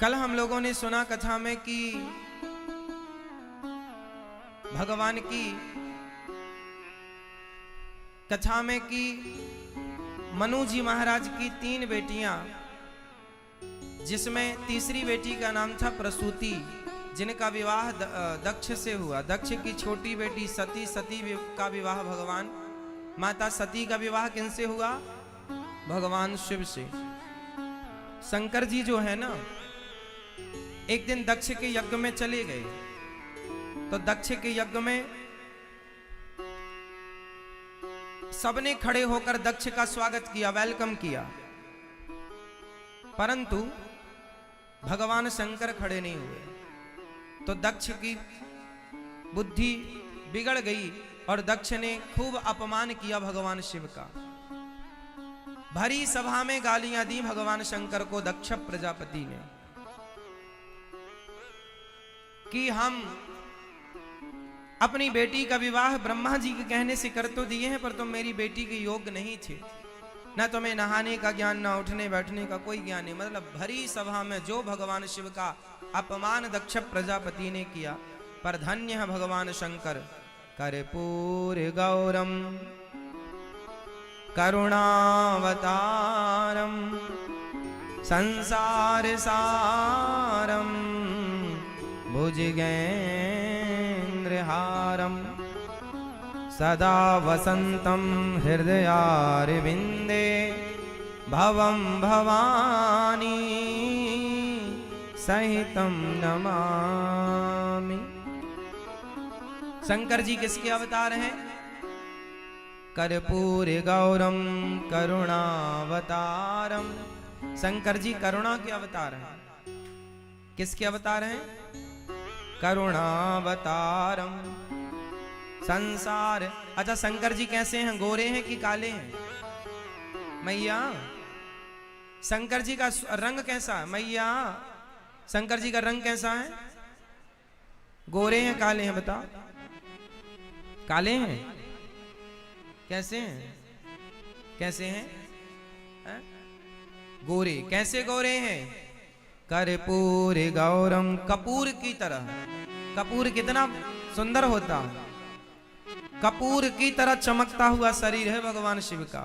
कल हम लोगों ने सुना कथा में कि भगवान की कथा में कि मनु जी महाराज की 3 बेटियां, जिसमें तीसरी बेटी का नाम था प्रसूति, जिनका विवाह दक्ष से हुआ। दक्ष की छोटी बेटी सती, सती का विवाह भगवान माता सती का विवाह किनसे हुआ? भगवान शिव से। शंकर जी जो है ना, एक दिन दक्ष के यज्ञ में चले गए, तो दक्ष के यज्ञ में सबने खड़े होकर दक्ष का स्वागत किया, वेलकम किया, परंतु भगवान शंकर खड़े नहीं हुए। तो दक्ष की बुद्धि बिगड़ गई और दक्ष ने खूब अपमान किया भगवान शिव का। भरी सभा में गालियां दी भगवान शंकर को दक्ष प्रजापति ने कि हम अपनी बेटी का विवाह ब्रह्मा जी के कहने से कर तो दिए हैं, पर तुम मेरी बेटी के योग्य नहीं थे। न तुम्हें नहाने का ज्ञान, न उठने बैठने का कोई ज्ञान नहीं। मतलब भरी सभा में जो भगवान शिव का अपमान दक्ष प्रजापति ने किया। पर धन्य है भगवान शंकर, कर्पूर गौरम करुणावतारम संसार सारम भुजगेन्द्रहारम सदा वसंतम हृदयारविंदे भवं भवानी सहितं नमामि। शंकर जी किसके अवतार हैं? कर्पूर गौरम करुणावतारम। शंकर जी करुणा के अवतार हैं। किसके अवतार हैं? करुणावतारम। संसार। अच्छा, शंकर जी कैसे हैं? गोरे हैं कि काले हैं? मैया, शंकर जी का रंग कैसा है? मैया, शंकर जी का रंग कैसा है? गोरे हैं काले हैं? बताओ। काले हैं? कैसे हैं? कैसे हैं? गोरे। कैसे गोरे हैं? कर्पूर गौरम, कपूर की तरह। कपूर कितना सुंदर होता है, कपूर की तरह चमकता हुआ शरीर है भगवान शिव का।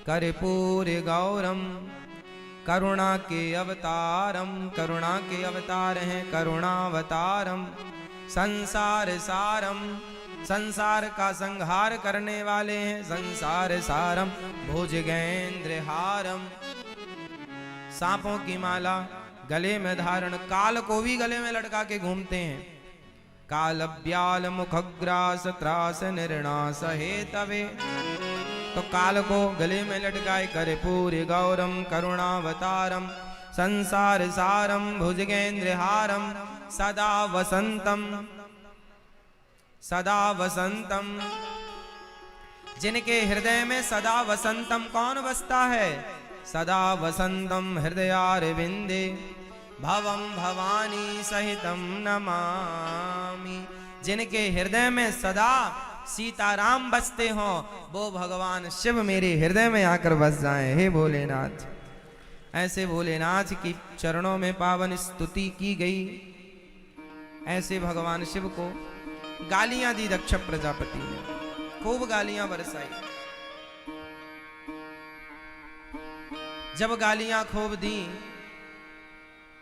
कर्पूर गौरम, करुणा के अवतारम, करुणा के अवतार हैं। करुणावतारम संसार सारम, संसार का संहार करने वाले हैं। संसार सारम भुजगेन्द्रहारम, सांपों की माला गले में धारण, काल को भी गले में लटका के घूमते हैं। काल ब्याल मुखग्रास त्रास निर्णास हेतवे, तो काल को गले में लटकाए। कर्पूर गौरम करुणावतारम संसार सारम भुजगेन्द्रहारम सदा वसंतम, सदा वसंतम। जिनके हृदय में सदा वसंतम कौन बसता है? सदा वसंतम हृदयारविंदे भवं भवानी सहितं नमामि। जिनके हृदय में सदा सीताराम बसते हो, वो भगवान शिव मेरे हृदय में आकर बस जाएं। हे भोलेनाथ। ऐसे भोलेनाथ की चरणों में पावन स्तुति की गई। ऐसे भगवान शिव को गालियां दी दक्ष प्रजापति ने, खूब गालियां बरसाई। जब गालियां खूब दी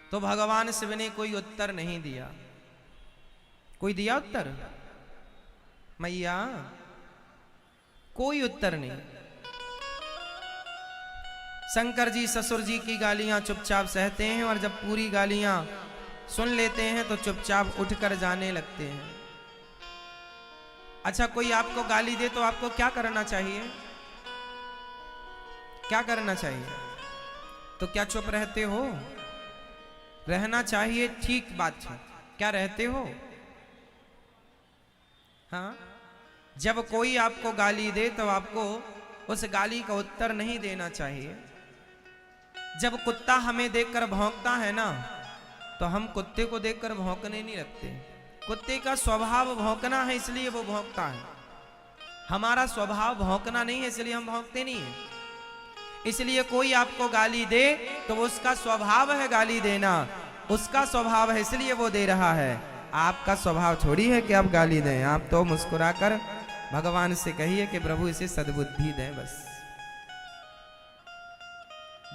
तो भगवान शिव ने कोई उत्तर नहीं दिया। कोई दिया उत्तर? मैया, कोई उत्तर नहीं। शंकर जी ससुर जी की गालियां चुपचाप सहते हैं, और जब पूरी गालियां सुन लेते हैं तो चुपचाप उठकर जाने लगते हैं। अच्छा, कोई आपको गाली दे तो आपको क्या करना चाहिए? क्या करना चाहिए? तो क्या चुप रहते हो? रहना चाहिए, ठीक बात है। क्या रहते हो? हाँ, जब कोई आपको गाली दे तो आपको उस गाली का उत्तर नहीं देना चाहिए। जब कुत्ता हमें देखकर भौंकता है ना, तो हम कुत्ते को देखकर भौंकने नहीं लगते। कुत्ते का स्वभाव भौंकना है, इसलिए वो भौंकता है। हमारा स्वभाव भौंकना नहीं है, इसलिए हम भौंकते नहीं है। इसलिए कोई आपको गाली दे तो उसका स्वभाव है गाली देना, उसका स्वभाव है इसलिए वो दे रहा है। आपका स्वभाव थोड़ी है कि आप गाली दें। आप तो मुस्कुराकर भगवान से कहिए कि प्रभु इसे सद्बुद्धि दें बस।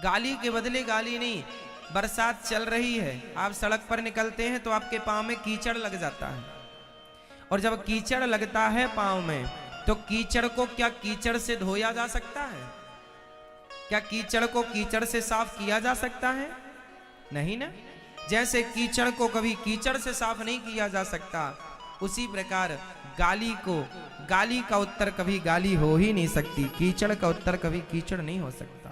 गाली के बदले गाली नहीं। बरसात चल रही है, आप सड़क पर निकलते हैं तो आपके पांव में कीचड़ लग जाता है, और जब कीचड़ लगता है पांव में तो कीचड़ को क्या कीचड़ से धोया जा सकता है? क्या कीचड़ को कीचड़ से साफ किया जा सकता है? नहीं ना। जैसे कीचड़ को कभी कीचड़ से साफ नहीं किया जा सकता, उसी प्रकार गाली का उत्तर कभी गाली हो ही नहीं सकती, कीचड़ का उत्तर कभी कीचड़ नहीं हो सकता।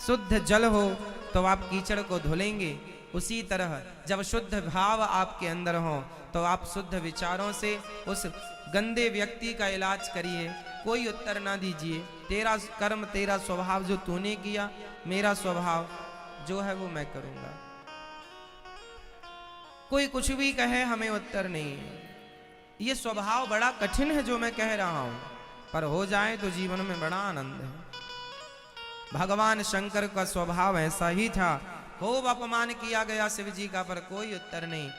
शुद्ध जल हो तो आप कीचड़ को धुलेंगे, उसी तरह जब शुद्ध भाव आपके अंदर हो तो आप शुद्ध विचारों से उस गंदे व्यक्ति का इलाज करिए। कोई उत्तर ना दीजिए, तेरा कर्म तेरा स्वभाव जो तूने किया, मेरा स्वभाव जो है वो मैं करूंगा। कोई कुछ भी कहे हमें उत्तर नहीं है। ये स्वभाव बड़ा कठिन है जो मैं कह रहा हूं, पर हो जाए तो जीवन में बड़ा आनंद है। भगवान शंकर का स्वभाव ऐसा ही था। खूब अपमान किया गया शिव जी का, पर कोई उत्तर नहीं।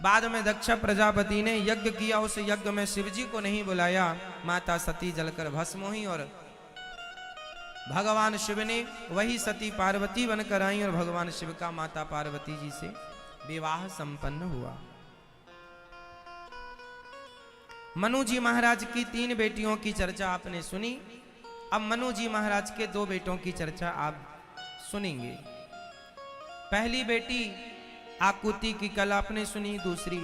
बाद में दक्ष प्रजापति ने यज्ञ किया, उस यज्ञ में शिव जी को नहीं बुलाया, माता सती जलकर भस्म हुई और भगवान शिव ने वही सती पार्वती बनकर आई और भगवान शिव का माता पार्वती जी से विवाह संपन्न हुआ। मनु जी महाराज की 3 बेटियों की चर्चा आपने सुनी। अब मनु जी महाराज के 2 बेटों की चर्चा आप सुनेंगे। पहली बेटी आकुति की कल आपने सुनी, दूसरी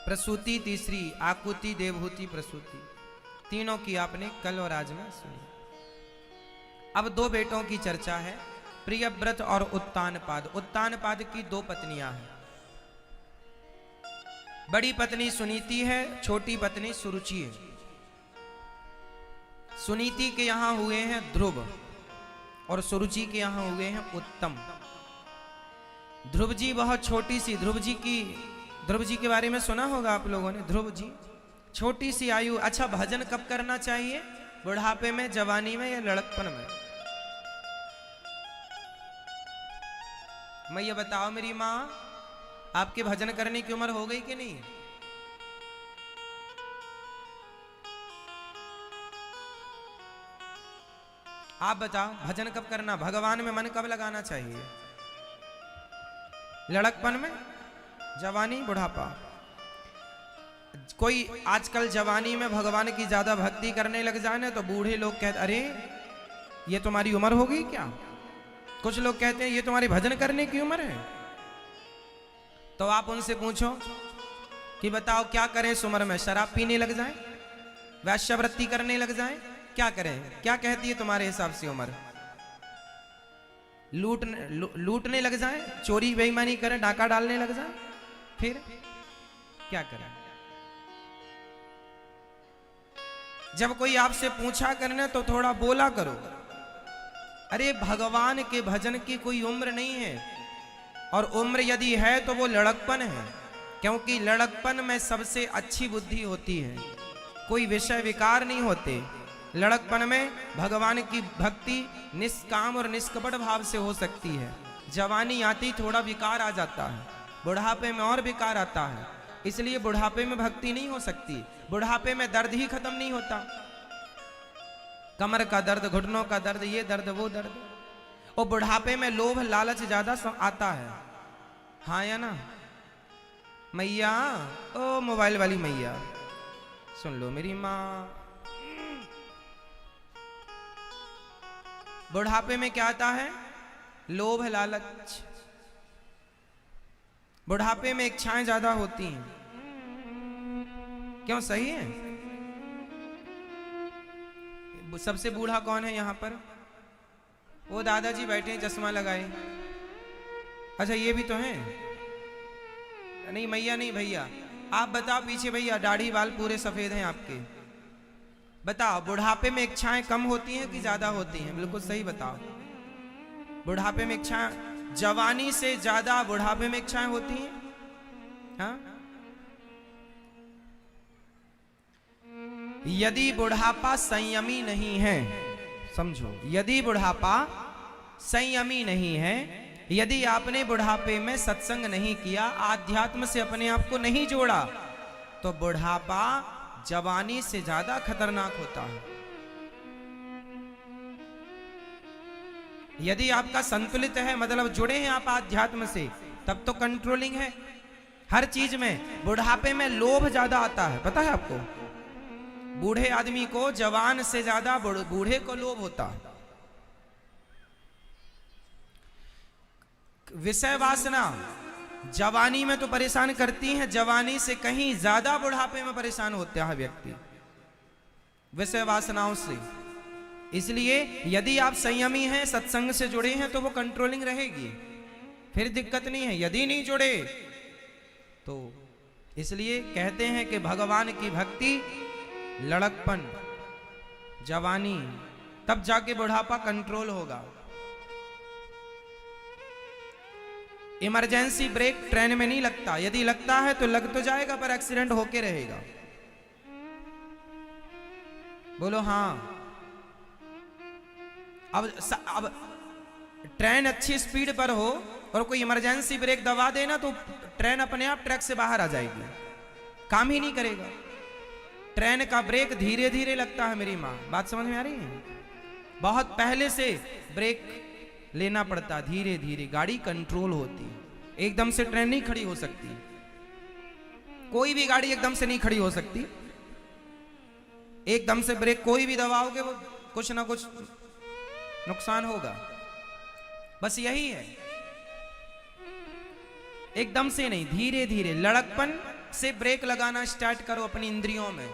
प्रसूति, तीसरी आकुति देवहूति प्रसूति, तीनों की आपने कल और आज में सुनी। अब 2 बेटों की चर्चा है, प्रियव्रत और उत्तानपाद। उत्तानपाद की 2 पत्नियां हैं। बड़ी पत्नी सुनीति है, छोटी पत्नी सुरुचि है। सुनीति के यहां हुए हैं ध्रुव और सुरुचि के यहां हुए हैं उत्तम। ध्रुव जी बहुत छोटी सी, ध्रुव जी के बारे में सुना होगा आप लोगों ने। ध्रुव जी छोटी सी आयु। अच्छा, भजन कब करना चाहिए? बुढ़ापे में, जवानी में या लड़कपन में? मैं ये बताओ मेरी माँ, आपके भजन करने की उम्र हो गई कि नहीं? आप बताओ, भजन कब करना? भगवान में मन कब लगाना चाहिए? लड़कपन में, जवानी, बुढ़ापा? कोई आजकल जवानी में भगवान की ज्यादा भक्ति करने लग जाए ना तो बूढ़े लोग कहते अरे ये तुम्हारी उम्र हो गई क्या? कुछ लोग कहते हैं ये तुम्हारी भजन करने की उम्र है। तो आप उनसे पूछो कि बताओ क्या करें इस उम्र में? शराब पीने लग जाएं, वैश्यवृत्ति करने लग जाएं, क्या करें? क्या कहती है तुम्हारे हिसाब से उम्र? लूटने लग जाएं, चोरी बेईमानी करें, डाका डालने लग जाएं, फिर क्या करें? जब कोई आपसे पूछा करने तो थोड़ा बोला करो। अरे भगवान के भजन की कोई उम्र नहीं है, और उम्र यदि है तो वो लड़कपन है, क्योंकि लड़कपन में सबसे अच्छी बुद्धि होती है, कोई विषय विकार नहीं होते। लड़कपन में भगवान की भक्ति निष्काम और निष्कपट भाव से हो सकती है। जवानी आती थोड़ा विकार आ जाता है, बुढ़ापे में और विकार आता है, इसलिए बुढ़ापे में भक्ति नहीं हो सकती। बुढ़ापे में दर्द ही खत्म नहीं होता, कमर का दर्द, घुटनों का दर्द, ये दर्द वो दर्द। और बुढ़ापे में लोभ लालच ज्यादा आता है, हाँ या ना? मैया, ओ मोबाइल वाली मैया, सुन लो मेरी माँ। बुढ़ापे में क्या आता है? लोभ लालच। बुढ़ापे में इच्छाएं ज्यादा होती हैं। क्यों? सही है? सबसे बूढ़ा कौन है यहाँ पर? वो दादाजी बैठे हैं चश्मा लगाए। अच्छा ये भी तो है? नहीं मैया नहीं, भैया आप बताओ पीछे, भैया दाढ़ी बाल पूरे सफेद हैं आपके। बताओ बुढ़ापे में इच्छाएं कम होती हैं कि ज्यादा होती हैं? बिल्कुल सही बताओ। बुढ़ापे में इच्छाएं जवानी से ज्यादा बुढ़ापे में इच्छाएं होती हैं, हाँ? यदि बुढ़ापा संयमी नहीं है, समझो, यदि बुढ़ापा संयमी नहीं है, यदि आपने बुढ़ापे में सत्संग नहीं किया, आध्यात्म से अपने आप को नहीं जोड़ा, तो बुढ़ापा जवानी से ज्यादा खतरनाक होता है। यदि आपका संतुलित है, मतलब जुड़े हैं आप आध्यात्म से, तब तो कंट्रोलिंग है हर चीज में। बुढ़ापे में लोभ ज्यादा आता है, पता है आपको? बूढ़े आदमी को जवान से ज्यादा बूढ़े को लोभ होता है। विषय वासना जवानी में तो परेशान करती है, जवानी से कहीं ज्यादा बुढ़ापे में परेशान होता है व्यक्ति विषय वासनाओं से। इसलिए यदि आप संयमी हैं, सत्संग से जुड़े हैं, तो वो कंट्रोलिंग रहेगी, फिर दिक्कत नहीं है। यदि नहीं जुड़े तो इसलिए कहते हैं कि भगवान की भक्ति, लड़कपन, जवानी, तब जाके बुढ़ापा कंट्रोल होगा। इमरजेंसी ब्रेक ट्रेन में नहीं लगता, यदि लगता है तो लग तो जाएगा पर एक्सीडेंट होके रहेगा। बोलो हाँ। अब ट्रेन अच्छी स्पीड पर हो और कोई इमरजेंसी ब्रेक दबा देना तो ट्रेन अपने आप ट्रैक से बाहर आ जाएगी, काम ही नहीं करेगा। ट्रेन का ब्रेक धीरे धीरे लगता है मेरी माँ, बात समझ में आ रही है? बहुत पहले से ब्रेक लेना पड़ता, धीरे धीरे गाड़ी कंट्रोल होती है। एकदम से ट्रेन नहीं खड़ी हो सकती, कोई भी गाड़ी एकदम से नहीं खड़ी हो सकती। एकदम से ब्रेक कोई भी दबाओगे वो कुछ ना कुछ नुकसान होगा। बस यही है, एकदम से नहीं, धीरे धीरे लड़कपन से ब्रेक लगाना स्टार्ट करो अपनी इंद्रियों में।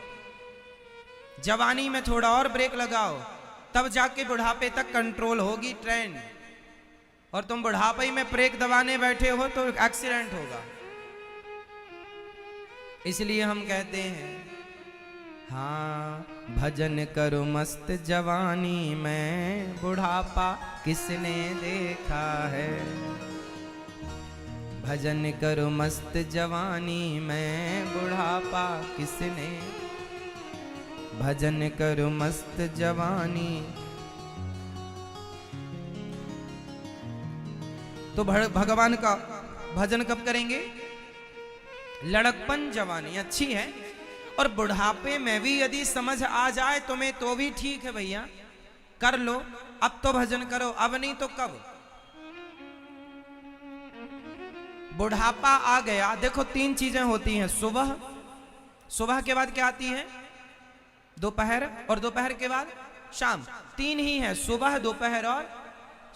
जवानी में थोड़ा और ब्रेक लगाओ, तब जाके बुढ़ापे तक कंट्रोल होगी ट्रेन। और तुम बुढ़ापे में ब्रेक दबाने बैठे हो तो एक्सीडेंट होगा। इसलिए हम कहते हैं, हाँ, भजन करो मस्त जवानी में, बुढ़ापा किसने देखा है। भजन करो मस्त जवानी में, बुढ़ापा किसने, भजन करो मस्त जवानी। तो भगवान का भजन कब करेंगे? लड़कपन जवानी अच्छी है, और बुढ़ापे में भी यदि समझ आ जाए तुम्हें तो भी ठीक है भैया, कर लो। अब तो भजन करो, अब नहीं तो कब? बुढ़ापा आ गया, देखो तीन चीजें होती हैं। सुबह, सुबह के बाद क्या आती है? दोपहर, और दोपहर के बाद शाम। तीन ही है, सुबह, दोपहर और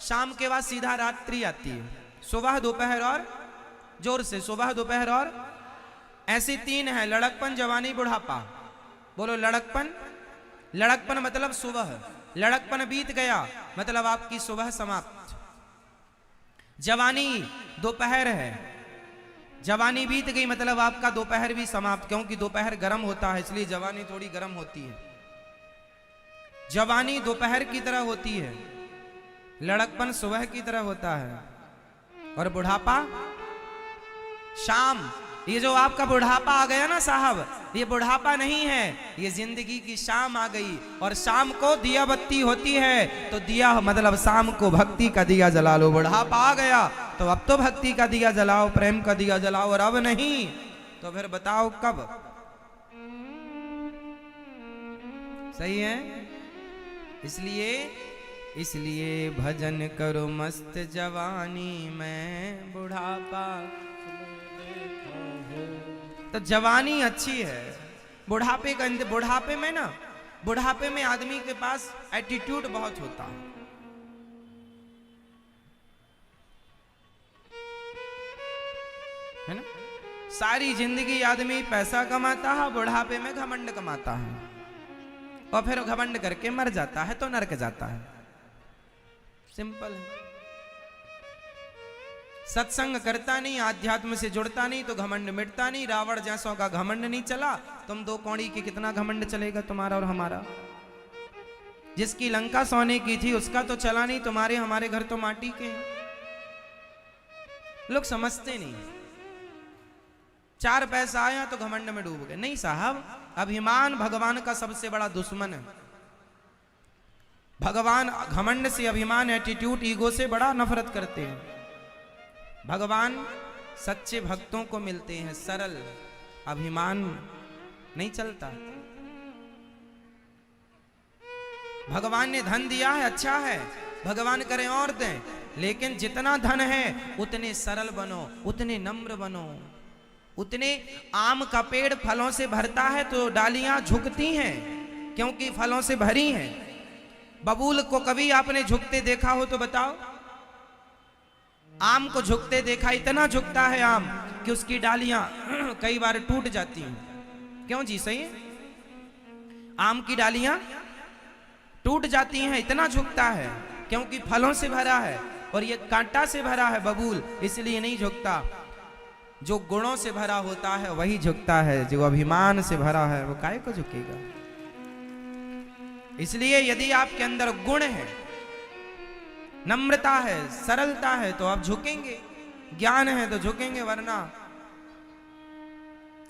शाम के बाद सीधा रात्रि आती है। सुबह, दोपहर और, जोर से, सुबह, दोपहर और, ऐसी तीन है, लड़कपन, जवानी, बुढ़ापा। बोलो लड़कपन। लड़कपन मतलब सुबह, लड़कपन बीत गया मतलब आपकी सुबह समाप्त। जवानी दोपहर है, जवानी बीत गई मतलब आपका दोपहर भी समाप्त, क्योंकि दोपहर गर्म होता है इसलिए जवानी थोड़ी गर्म होती है। जवानी दोपहर की तरह होती है, लड़कपन सुबह की तरह होता है, और बुढ़ापा शाम। ये जो आपका बुढ़ापा आ गया ना साहब, ये बुढ़ापा नहीं है, ये जिंदगी की शाम आ गई। और शाम को दिया बत्ती होती है, तो दिया मतलब शाम को भक्ति का दिया जला लो। बुढ़ापा आ गया तो अब तो भक्ति का दिया जलाओ, प्रेम का दिया जलाओ, और अब नहीं तो फिर बताओ कब? सही है? इसलिए भजन करो मस्त जवानी में, बुढ़ापा। तो जवानी अच्छी है, बुढ़ापे का, बुढ़ापे में ना, बुढ़ापे में आदमी के पास एटीट्यूड बहुत होता है ना। सारी जिंदगी आदमी पैसा कमाता है, बुढ़ापे में घमंड कमाता है, और फिर घमंड करके मर जाता है तो नरक जाता है। सिंपल है। सत्संग करता नहीं, आध्यात्म से जुड़ता नहीं तो घमंड मिटता नहीं। रावण जैसों का घमंड नहीं चला, तुम दो कौड़ी की कितना घमंड चलेगा तुम्हारा और हमारा? जिसकी लंका सोने की थी उसका तो चला नहीं, तुम्हारे हमारे घर तो माटी के हैं। लोग समझते नहीं। 4 पैसा आया तो घमंड में डूब गए। नहीं साहब, अभिमान भगवान का सबसे बड़ा दुश्मन है। भगवान घमंड से, अभिमान, एटीट्यूड, ईगो से बड़ा नफरत करते हैं। भगवान सच्चे भक्तों को मिलते हैं सरल, अभिमान नहीं चलता। भगवान ने धन दिया है, अच्छा है, भगवान करें और दें, लेकिन जितना धन है उतने सरल बनो, उतने नम्र बनो, उतने। आम का पेड़ फलों से भरता है तो डालियां झुकती हैं क्योंकि फलों से भरी हैं। बबूल को कभी आपने झुकते देखा हो तो बताओ? आम को झुकते देखा, इतना झुकता है आम कि उसकी डालियां कई बार टूट जाती हैं। क्यों जी? सही है, आम की डालियां टूट जाती हैं, इतना झुकता है क्योंकि फलों से भरा है। और ये कांटा से भरा है बबूल, इसलिए नहीं झुकता। जो गुणों से भरा होता है वही झुकता है, जो अभिमान से भरा है वो काहे को झुकेगा। इसलिए यदि आपके अंदर गुण है, नम्रता है, सरलता है, तो आप झुकेंगे। ज्ञान है तो झुकेंगे,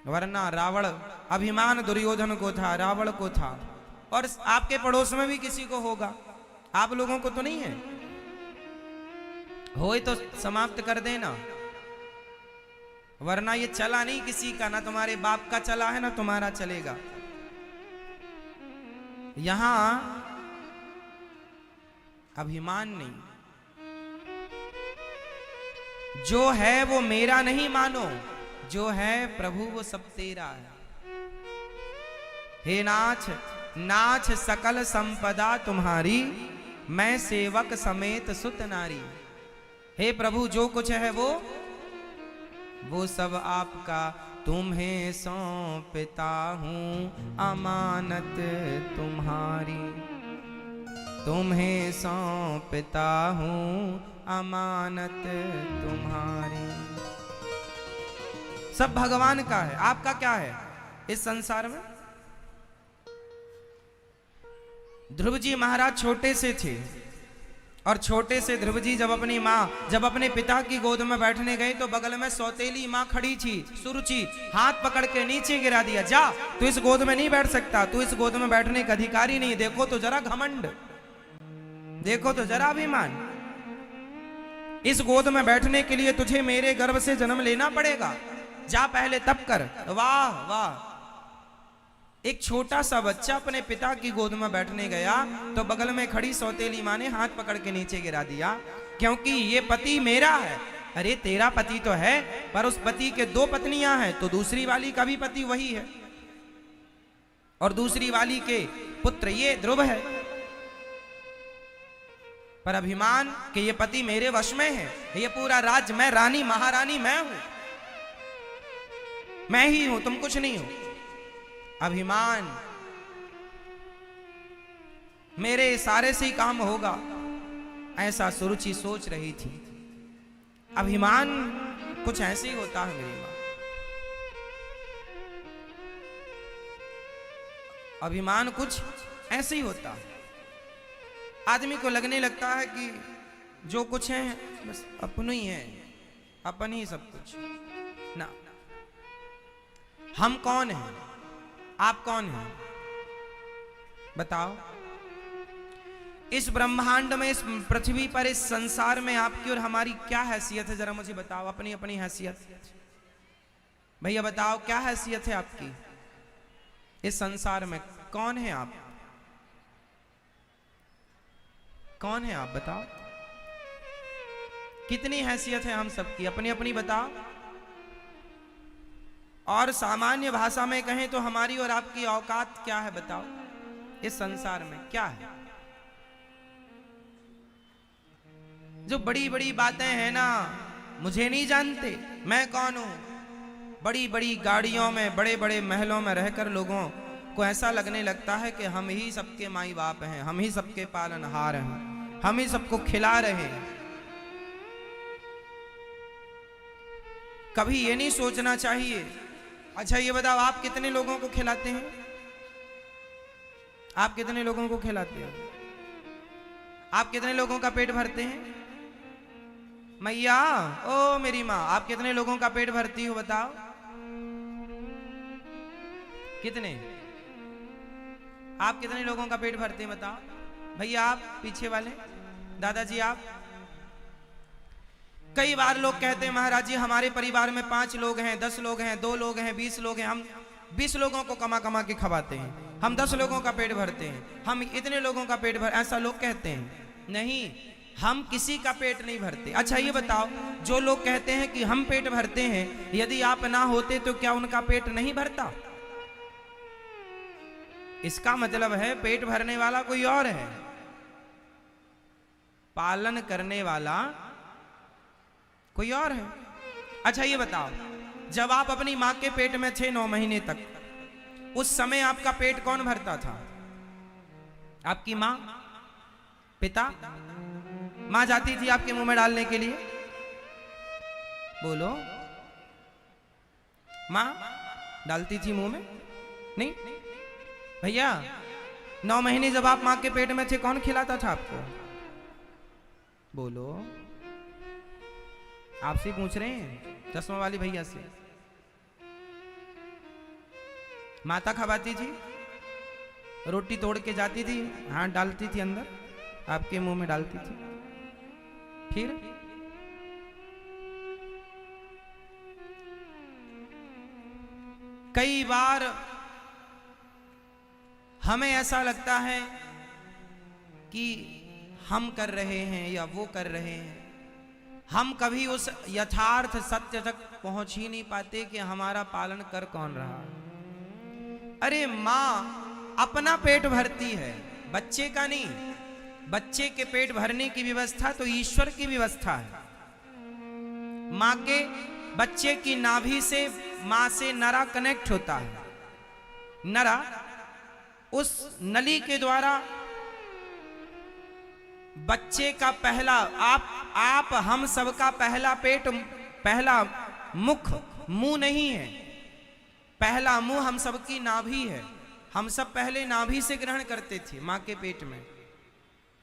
वरना रावण, अभिमान दुर्योधन को था, रावण को था, और आपके पड़ोस में भी किसी को होगा, आप लोगों को तो नहीं है। हो तो समाप्त कर देना, वरना ये चला नहीं किसी का, ना तुम्हारे बाप का चला है ना तुम्हारा चलेगा। यहां अभिमान नहीं, जो है वो मेरा नहीं मानो, जो है प्रभु वो सब तेरा है। हे नाथ, नाथ सकल संपदा तुम्हारी, मैं सेवक समेत सुत नारी। हे प्रभु, जो कुछ है वो सब आपका, तुम्हें सौंपता हूं अमानत तुम्हारी, तुम्हें सौंपता हूं अमानत तुम्हारी। सब भगवान का है, आपका क्या है इस संसार में? ध्रुव जी महाराज छोटे से थे, और छोटे से ध्रुव जी जब अपने पिता की गोद में बैठने गए तो बगल में सौतेली माँ खड़ी थी, सुरुचि, हाथ पकड़ के नीचे गिरा दिया, जा तू इस गोद में नहीं बैठ सकता, तू इस गोद में बैठने का अधिकारी नहीं। देखो तो जरा घमंड, देखो तो जरा अभिमान। इस गोद में बैठने के लिए तुझे मेरे गर्भ से जन्म लेना पड़ेगा, जा पहले तप कर। वाह वाह, एक छोटा सा बच्चा अपने पिता की गोद में बैठने गया तो बगल में खड़ी सौतेली माँ ने हाथ पकड़ के नीचे गिरा दिया, क्योंकि ये पति मेरा है। अरे तेरा पति तो है, पर उस पति के 2 पत्नियां हैं, तो दूसरी वाली का भी पति वही है, और दूसरी वाली के पुत्र ये ध्रुव है। पर अभिमान कि ये पति मेरे वश में है, ये पूरा राज्य, मैं रानी महारानी मैं हूं, मैं ही हूं, तुम कुछ नहीं हो। अभिमान, मेरे इशारे से ही काम होगा, ऐसा सुरुचि सोच रही थी। अभिमान कुछ ऐसे ही होता है मेरी मां, अभिमान कुछ ऐसे ही होता है। आदमी को लगने लगता है कि जो कुछ है बस अपन ही है, अपन ही सब कुछ ना। हम कौन हैं? आप कौन हैं? बताओ। इस ब्रह्मांड में, इस पृथ्वी पर, इस संसार में आपकी और हमारी क्या हैसियत है? जरा मुझे बताओ अपनी अपनी हैसियत। भैया बताओ क्या हैसियत है आपकी इस संसार में? कौन है आप? कौन है आप? बताओ। कितनी हैसियत है हम सबकी? अपनी अपनी बताओ। और सामान्य भाषा में कहें तो हमारी और आपकी औकात क्या है? बताओ। इस संसार में क्या है? जो बड़ी बड़ी बातें हैं ना, मुझे नहीं जानते मैं कौन हूं। बड़ी बड़ी गाड़ियों में, बड़े बड़े महलों में रहकर लोगों को ऐसा लगने लगता है कि हम ही सबके माई बाप हैं, हम ही सबके पालनहार हैं, हम ही सबको खिला रहे हैं। कभी ये नहीं सोचना चाहिए, अच्छा ये बताओ आप कितने लोगों को खिलाते हैं? आप कितने लोगों को खिलाते हैं? आप कितने लोगों का पेट भरते हैं? मैया, ओ मेरी माँ, आप कितने लोगों का पेट भरती हो बताओ? कितने? आप कितने लोगों का पेट भरते हैं बताओ भैया? आप पीछे वाले दादाजी आप? कई बार लोग कहते हैं महाराज जी हमारे परिवार में 5 लोग हैं, 10 लोग हैं, 2 लोग हैं, 20 लोग हैं, हम 20 लोगों को कमा कमा के खवाते हैं, हम 10 लोगों का पेट भरते हैं, हम इतने लोगों का पेट भर, ऐसा लोग कहते हैं। नहीं, हम किसी का पेट नहीं भरते। अच्छा ये बताओ, जो लोग कहते हैं कि हम पेट भरते हैं, यदि आप ना होते तो क्या उनका पेट नहीं भरता? इसका मतलब है पेट भरने वाला कोई और है, पालन करने वाला कोई और है। अच्छा ये बताओ, जब आप अपनी मां के पेट में थे 9 महीने तक, उस समय आपका पेट कौन भरता था? आपकी मां, पिता? मां जाती थी आपके मुंह में डालने के लिए? बोलो, मां डालती थी मुंह में? नहीं भैया, 9 महीने जब आप मां के पेट में थे, कौन खिलाता था आपको? बोलो, आपसे पूछ रहे हैं, चश्मा वाली भैया से। माता खवाती थी, रोटी तोड़ के जाती थी, हाथ डालती थी अंदर, आपके मुंह में डालती थी, फिर कई बार हमें ऐसा लगता है कि हम कर रहे हैं या वो कर रहे हैं, हम कभी उस यथार्थ सत्य तक पहुंच ही नहीं पाते कि हमारा पालन कर कौन रहा। अरे मां अपना पेट भरती है, बच्चे का नहीं। बच्चे के पेट भरने की व्यवस्था तो ईश्वर की व्यवस्था है। मां के बच्चे की नाभि से मां से नरा कनेक्ट होता है। नरा उस नली के द्वारा बच्चे का पहला, आप हम सबका पहला पेट, पहला मुख मुंह नहीं है, पहला मुंह हम सबकी नाभि है। हम सब पहले नाभि से ग्रहण करते थे मां के पेट में,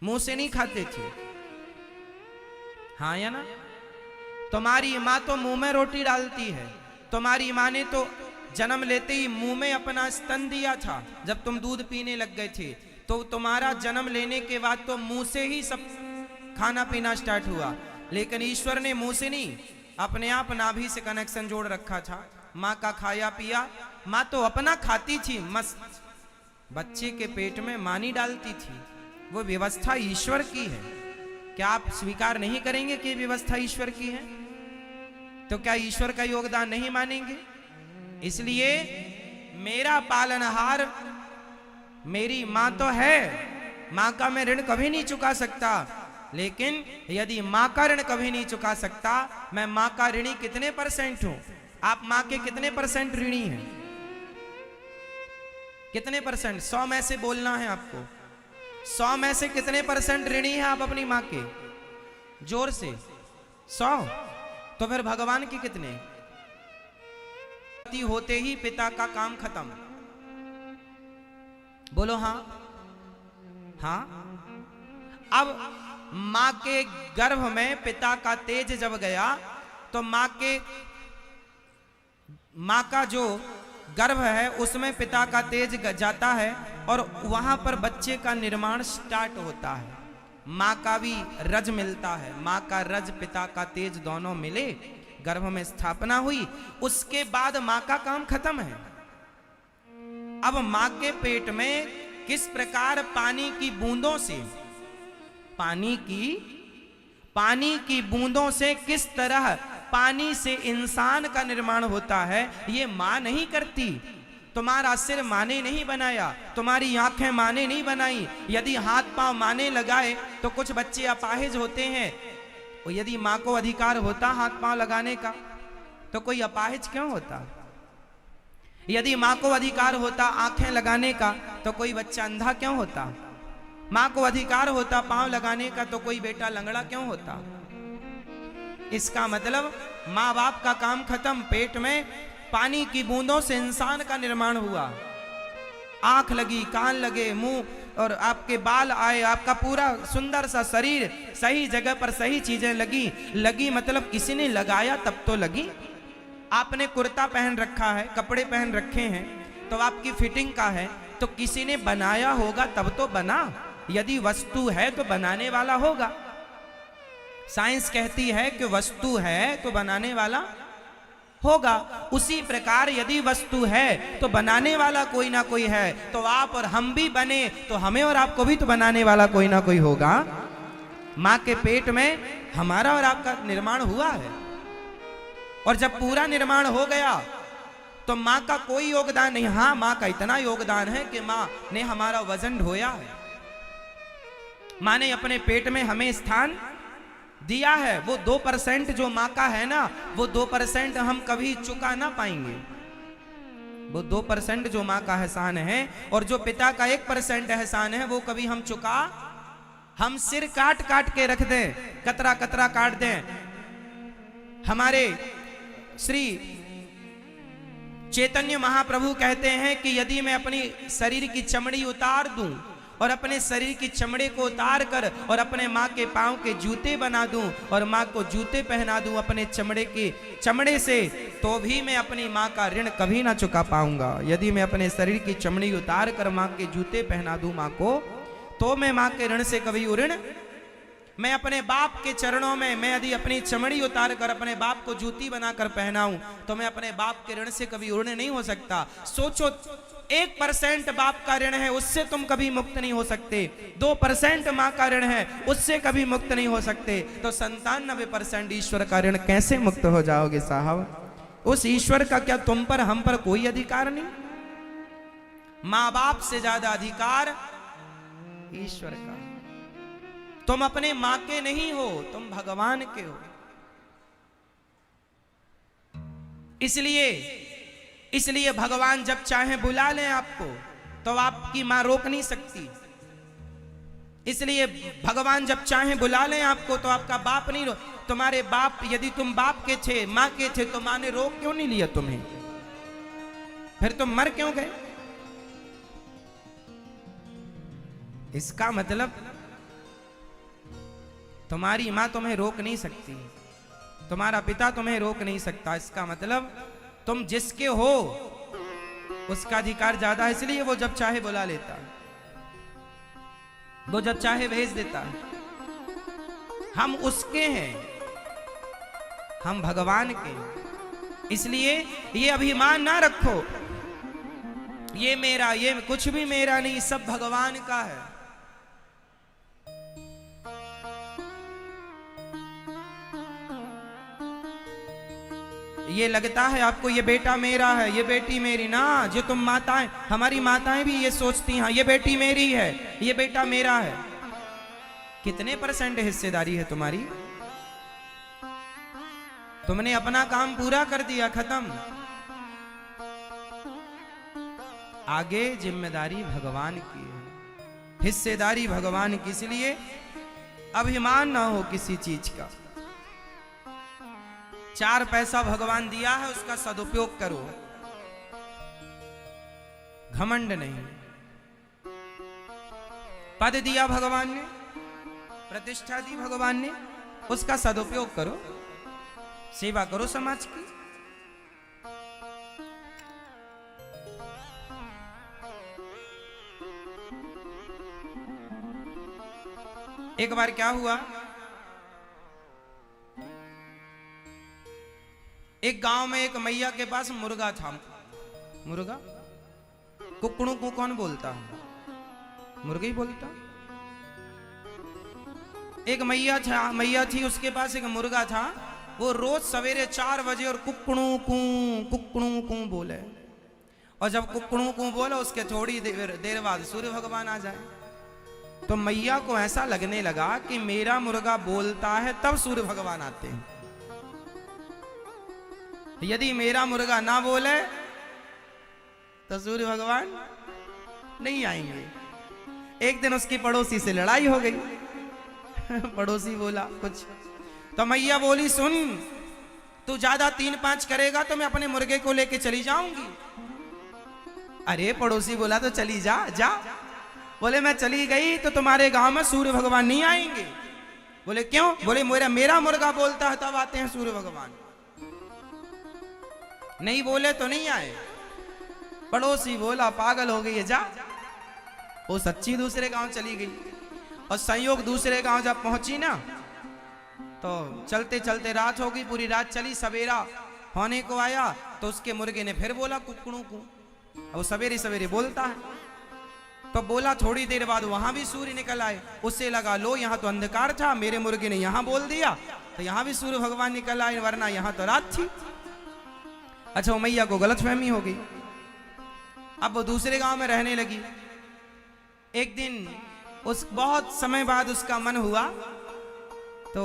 मुंह से नहीं खाते थे। हाँ या ना? तुम्हारी मां तो मुंह में रोटी डालती है। तुम्हारी मां ने तो जन्म लेते ही मुंह में अपना स्तन दिया था। जब तुम दूध पीने लग गए थे तो तुम्हारा जन्म लेने के बाद तो मुंह से ही सब खाना पीना स्टार्ट हुआ। लेकिन ईश्वर ने मुंह से नहीं, अपने आप नाभि से कनेक्शन जोड़ रखा था। माँ का खाया पिया, माँ तो अपना खाती थी मस्त, बच्चे के पेट में माँ नहीं डालती थी। वो व्यवस्था ईश्वर की है। क्या आप स्वीकार नहीं करेंगे कि व्यवस्था ईश्वर की है? तो क्या ईश्वर का योगदान नहीं मानेंगे? इसलिए मेरा पालनहार मेरी मां तो है, मां का मैं ऋण कभी नहीं चुका सकता। लेकिन यदि मां का ऋण कभी नहीं चुका सकता, मैं मां का ऋणी कितने % हूं? आप मां के कितने % ऋणी हैं? कितने %? 100 में से बोलना है आपको। 100 में से कितने % ऋणी हैं आप अपनी मां के? जोर से 100। तो फिर भगवान के कितने? होते ही पिता का काम खत्म। बोलो हाँ। हाँ, अब मां के गर्भ में पिता का तेज जब गया तो मां का जो गर्भ है उसमें पिता का तेज जाता है और वहां पर बच्चे का निर्माण स्टार्ट होता है। मां का भी रज मिलता है, मां का रज पिता का तेज दोनों मिले, गर्भ में स्थापना हुई। उसके बाद मां का काम खत्म है। अब मां के पेट में किस प्रकार पानी की बूंदों से, पानी की बूंदों से किस तरह पानी से इंसान का निर्माण होता है, ये मां नहीं करती। तुम्हारा सिर मां ने नहीं बनाया, तुम्हारी आंखें मां ने नहीं बनाई। यदि हाथ पांव मां ने लगाए तो कुछ बच्चे अपाहिज होते हैं। और यदि मां को अधिकार होता हाथ पांव लगाने का तो कोई अपाहिज क्यों होता? यदि मां को अधिकार होता आंखें लगाने का तो कोई बच्चा अंधा क्यों होता? मां को अधिकार होता पांव लगाने का तो कोई बेटा लंगड़ा क्यों होता? इसका मतलब मां बाप का काम खत्म। पेट में पानी की बूंदों से इंसान का निर्माण हुआ। आंख लगी, कान लगे, मुंह और आपके बाल आए, आपका पूरा सुंदर सा शरीर सही जगह पर सही चीजें लगी मतलब किसी ने लगाया तब तो लगी। आपने कुर्ता पहन रखा है, कपड़े पहन रखे हैं, तो आपकी फिटिंग का है, तो किसी ने बनाया होगा तब तो बना। यदि वस्तु है तो बनाने वाला होगा। साइंस कहती है कि वस्तु है तो बनाने वाला होगा। उसी प्रकार यदि वस्तु है तो बनाने वाला कोई ना कोई है। तो आप और हम भी बने तो हमें और आपको भी तो बनाने वाला कोई ना कोई होगा। मां के पेट में हमारा और आपका निर्माण हुआ है, और जब पूरा निर्माण हो गया तो मां का कोई योगदान नहीं। हां, मां का इतना योगदान है कि मां ने हमारा वजन ढोया है, मां ने अपने पेट में हमें स्थान दिया है। वो 2% जो मां का है ना, वो 2% हम कभी चुका ना पाएंगे। वो 2% जो मां का एहसान है, और जो पिता का 1% एहसान है, वो कभी हम चुका, हम सिर काट काट के रख दें, कतरा कतरा काट दें। हमारे श्री चैतन्य महाप्रभु कहते हैं कि यदि मैं अपनी शरीर की चमड़ी उतार दूं और अपने शरीर की चमड़े को उतार कर और अपने माँ के पांव के जूते बना दूं और माँ को जूते पहना दूं अपने चमड़े से, तो भी मैं अपनी माँ का ऋण कभी ना चुका पाऊंगा। यदि मैं अपने शरीर की चमड़ी उतार कर माँ के जूते पहना दूं माँ को, तो मैं माँ के ऋण से कभी ऋण, मैं अपने बाप के चरणों में, मैं यदि अपनी चमड़ी उतार कर अपने बाप को जूती बनाकर पहनाऊं, तो मैं अपने बाप के ऋण से कभी ऋण नहीं हो सकता। सोचो, 1% बाप का ऋण है, उससे तुम कभी मुक्त नहीं हो सकते। 2% माँ का ऋण है, उससे कभी मुक्त नहीं हो सकते। तो 97% ईश्वर का ऋण कैसे मुक्त हो जाओगे साहब? उस ईश्वर का क्या तुम पर, हम पर कोई अधिकार नहीं? माँ बाप से ज्यादा अधिकार ईश्वर का। तुम अपने मां के नहीं हो, तुम भगवान के हो। इसलिए भगवान जब चाहे बुला लें आपको, तो आपकी मां रोक नहीं सकती। इसलिए भगवान जब चाहे बुला लें आपको, तो आपका बाप नहीं रोक। तुम्हारे बाप, यदि तुम बाप के थे, मां के थे, तो मां ने रोक क्यों नहीं लिया तुम्हें? फिर तुम मर क्यों गए? इसका मतलब तुम्हारी मां तुम्हें रोक नहीं सकती, तुम्हारा पिता तुम्हें रोक नहीं सकता। इसका मतलब तुम जिसके हो उसका अधिकार ज्यादा है। इसलिए वो जब चाहे बुला लेता है, वो जब चाहे भेज देता है। हम उसके हैं, हम भगवान के हैं। इसलिए ये अभिमान ना रखो, ये मेरा, ये कुछ भी मेरा नहीं, सब भगवान का है। ये लगता है आपको ये बेटा मेरा है, ये बेटी मेरी ना, जो तुम माताएं, हमारी माताएं भी ये सोचती हैं, ये बेटी मेरी है, ये बेटा मेरा है। कितने % हिस्सेदारी है तुम्हारी? तुमने अपना काम पूरा कर दिया, खत्म। आगे जिम्मेदारी भगवान की है, हिस्सेदारी भगवान की। इसलिए अभिमान ना हो किसी चीज का। 4 पैसा भगवान दिया है, उसका सदुपयोग करो, घमंड नहीं। पद दिया भगवान ने, प्रतिष्ठा दी भगवान ने, उसका सदुपयोग करो, सेवा करो समाज की। एक बार क्या हुआ, एक गांव में एक मैया के पास मुर्गा था। मुर्गा, कुकड़ू को कौन बोलता है? मुर्गा ही बोलता। एक मैया थी, उसके पास एक मुर्गा था। वो रोज सवेरे 4 बजे और कुकड़ू कू बोले, और जब कुकड़ू कू बोले उसके थोड़ी देर बाद सूर्य भगवान आ जाए। तो मैया को ऐसा लगने लगा कि मेरा मुर्गा बोलता है तब सूर्य भगवान आते हैं, यदि मेरा मुर्गा ना बोले तो सूर्य भगवान नहीं आएंगे। एक दिन उसकी पड़ोसी से लड़ाई हो गई। पड़ोसी बोला कुछ, तो मैया बोली, सुन, तू ज्यादा 3-5 करेगा तो मैं अपने मुर्गे को लेके चली जाऊंगी। अरे पड़ोसी बोला, तो चली जा। बोले मैं चली गई तो तुम्हारे गांव में सूर्य भगवान नहीं आएंगे। बोले क्यों? बोले मेरा मुर्गा बोलता है तब आते हैं सूर्य भगवान, नहीं बोले तो नहीं आए। पड़ोसी बोला पागल हो गई है, जा। वो सच्ची दूसरे गांव चली गई और संयोग दूसरे गांव जब पहुंची ना तो चलते चलते रात हो गई, पूरी रात चली, सवेरा होने को आया तो उसके मुर्गे ने फिर बोला कुकड़ू को। वो सवेरे सवेरे बोलता है तो बोला, थोड़ी देर बाद वहां भी सूर्य निकल आए। उससे लगा लो यहाँ तो अंधकार था, मेरे मुर्गे ने यहाँ बोल दिया तो यहाँ भी सूर्य भगवान निकल आए, वरना यहाँ तो रात थी। अच्छा, वो मैया को गलतफहमी हो गई। अब वो दूसरे गांव में रहने लगी। एक दिन उस बहुत समय बाद उसका मन हुआ तो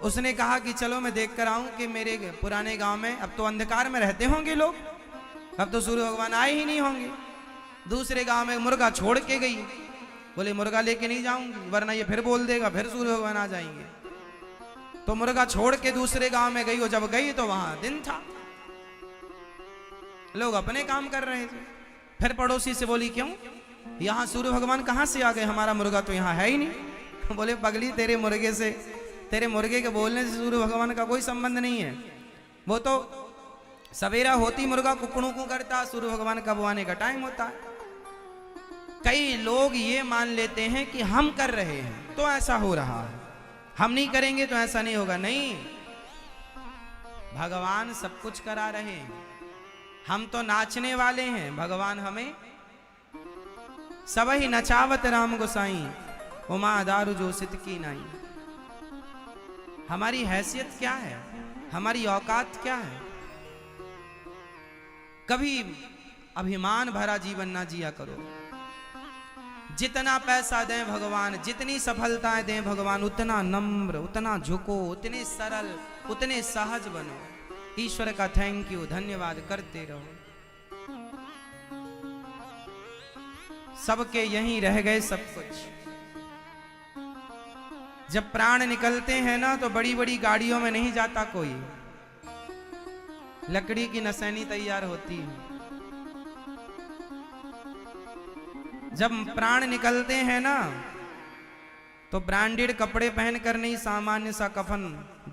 उसने कहा कि चलो मैं देख कर आऊं कि मेरे पुराने गांव में अब तो अंधकार में रहते होंगे लोग, अब तो सूर्य भगवान आए ही नहीं होंगे। दूसरे गांव में मुर्गा छोड़ के गई, बोले मुर्गा लेके नहीं जाऊंगी वरना ये फिर बोल देगा, फिर सूर्य भगवान आ जाएंगे। तो मुर्गा छोड़ के दूसरे गांव में गई, और जब गई तो वहां दिन था, लोग अपने काम कर रहे थे। फिर पड़ोसी से बोली, क्यों यहाँ सूर्य भगवान कहाँ से आ गए, हमारा मुर्गा तो यहाँ है ही नहीं। बोले पगली, तेरे मुर्गे के बोलने से सूर्य भगवान का कोई संबंध नहीं है। वो तो सवेरा होती मुर्गा कुकड़ू को करता, सूर्य भगवान का आने का टाइम होता है। कई लोग ये मान लेते हैं कि हम कर रहे हैं तो ऐसा हो रहा है, हम नहीं करेंगे तो ऐसा नहीं होगा। नहीं, भगवान सब कुछ करा रहे हैं, हम तो नाचने वाले हैं। भगवान हमें सबही नचावत राम गोसाई, उमा दारू जो सित की नाई। हमारी हैसियत क्या है, हमारी औकात क्या है। कभी अभिमान भरा जीवन ना जिया करो। जितना पैसा दें भगवान, जितनी सफलताएं दें भगवान, उतना नम्र, उतना झुको, उतने सरल, उतने सहज बनो। ईश्वर का थैंक यू, धन्यवाद करते रहो। सबके यहीं रह गए सब कुछ। जब प्राण निकलते हैं ना तो बड़ी बड़ी गाड़ियों में नहीं जाता कोई, लकड़ी की नसैनी तैयार होती है। जब प्राण निकलते हैं ना तो ब्रांडेड कपड़े पहनकर नहीं, सामान्य सा कफन,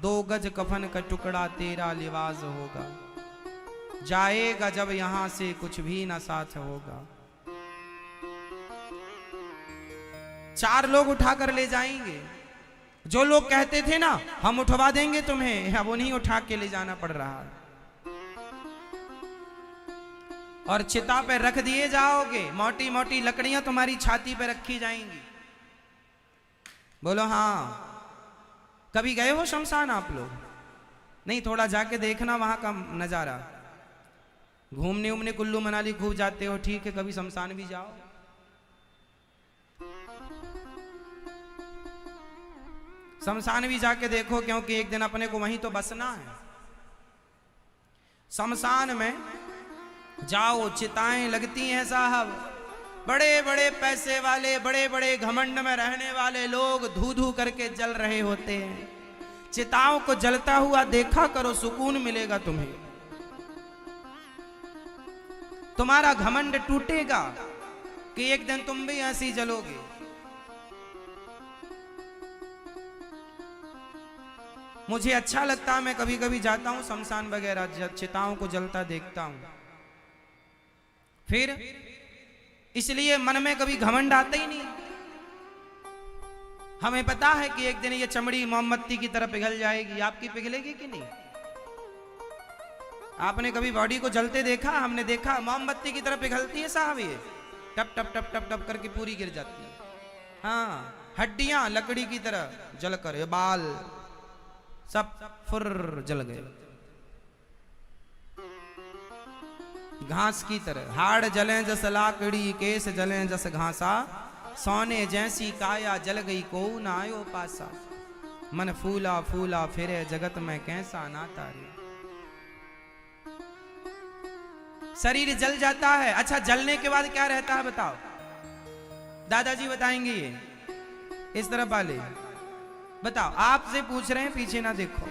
2 गज कफन का टुकड़ा तेरा लिबास होगा। जाएगा जब यहां से कुछ भी ना साथ होगा। 4 लोग उठा कर ले जाएंगे। जो लोग कहते थे ना हम उठवा देंगे तुम्हें, अब उन्हीं उठा के ले जाना पड़ रहा है। और चिता पे रख दिए जाओगे, मोटी मोटी लकड़ियां तुम्हारी छाती पे रखी जाएंगी। बोलो हाँ। कभी गए हो शमशान आप लोग? नहीं, थोड़ा जाके देखना वहां का नजारा। घूमने उमने कुल्लू मनाली खूब जाते हो, ठीक है, कभी शमशान भी जाओ। शमशान भी जाके देखो, क्योंकि एक दिन अपने को वहीं तो बसना है। शमशान में जाओ, चिताएं लगती हैं साहब। बड़े बड़े पैसे वाले, बड़े बड़े घमंड में रहने वाले लोग धू धू करके जल रहे होते हैं। चिताओं को जलता हुआ देखा करो, सुकून मिलेगा तुम्हें। तुम्हारा घमंड टूटेगा कि एक दिन तुम भी ऐसी जलोगे। मुझे अच्छा लगता है, मैं कभी कभी जाता हूं शमशान वगैरह, चिताओं को जलता देखता हूं। फिर इसलिए मन में कभी घमंड आता ही नहीं। हमें पता है कि एक दिन ये चमड़ी मोमबत्ती की तरह पिघल जाएगी। आपकी पिघलेगी कि नहीं? आपने कभी बॉडी को जलते देखा? हमने देखा, मोमबत्ती की तरह पिघलती है साहब, ये टप टप टप टप टप करके पूरी गिर जाती है। हाँ, हड्डियां लकड़ी की तरह जलकर, ये बाल सब फुर जल गए। घास की तरह हाड़ जलें जस लाकड़ी, केस जलें जस घासा, सोने जैसी काया जल गई को न आयो पासा। मन फूला फूला फिरे जगत में कैसा नाता रे। शरीर जल जाता है। अच्छा, जलने के बाद क्या रहता है बताओ? दादाजी बताएंगे। ये इस तरफ वाले बताओ, आपसे पूछ रहे हैं, पीछे ना देखो।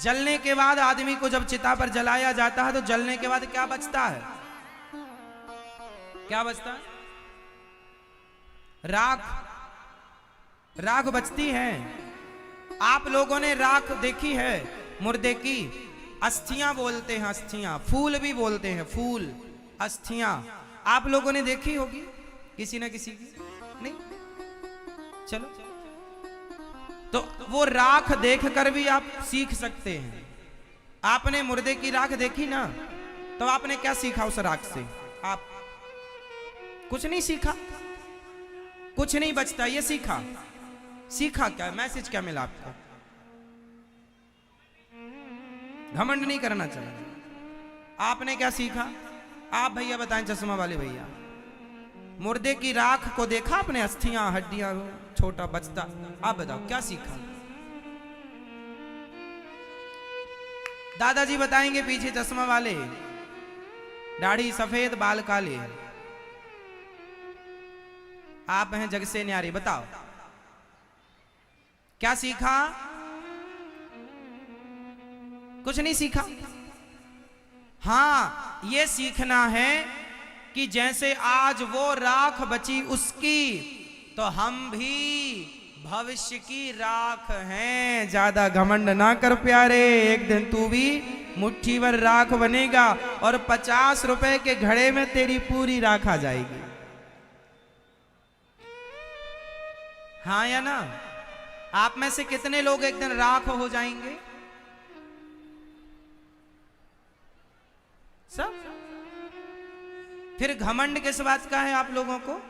जलने के बाद आदमी को जब चिता पर जलाया जाता है तो जलने के बाद क्या बचता है? क्या बचता है? राख। राख बचती है। आप लोगों ने राख देखी है मुर्दे की? अस्थियां बोलते हैं, अस्थियां। फूल भी बोलते हैं, फूल। अस्थियां आप लोगों ने देखी होगी किसी न किसी की, नहीं? चलो, तो वो राख देखकर भी आप सीख सकते हैं। आपने मुर्दे की राख देखी ना, तो आपने क्या सीखा उस राख से? आप कुछ नहीं सीखा, कुछ नहीं बचता, ये सीखा। सीखा क्या? मैसेज क्या मिला आपको? घमंड नहीं करना चाहिए। आपने क्या सीखा? आप भैया बताएं, चश्मा वाले भैया, मुर्दे की राख को देखा आपने? अस्थियां, हड्डियां, छोटा बचता, आप बताओ क्या सीखा? दादाजी बताएंगे, पीछे चश्मा वाले, दाढ़ी सफेद, बाल काले, आप हैं जग से न्यारे, बताओ क्या सीखा? कुछ नहीं सीखा। हाँ, ये सीखना है कि जैसे आज वो राख बची उसकी, तो हम भी भविष्य की राख हैं। ज्यादा घमंड ना कर प्यारे, एक दिन तू भी मुट्ठी भर राख बनेगा और 50 रुपए के घड़े में तेरी पूरी राख आ जाएगी। हाँ या ना? आप में से कितने लोग एक दिन राख हो जाएंगे? सब। फिर घमंड किस बात का है आप लोगों को?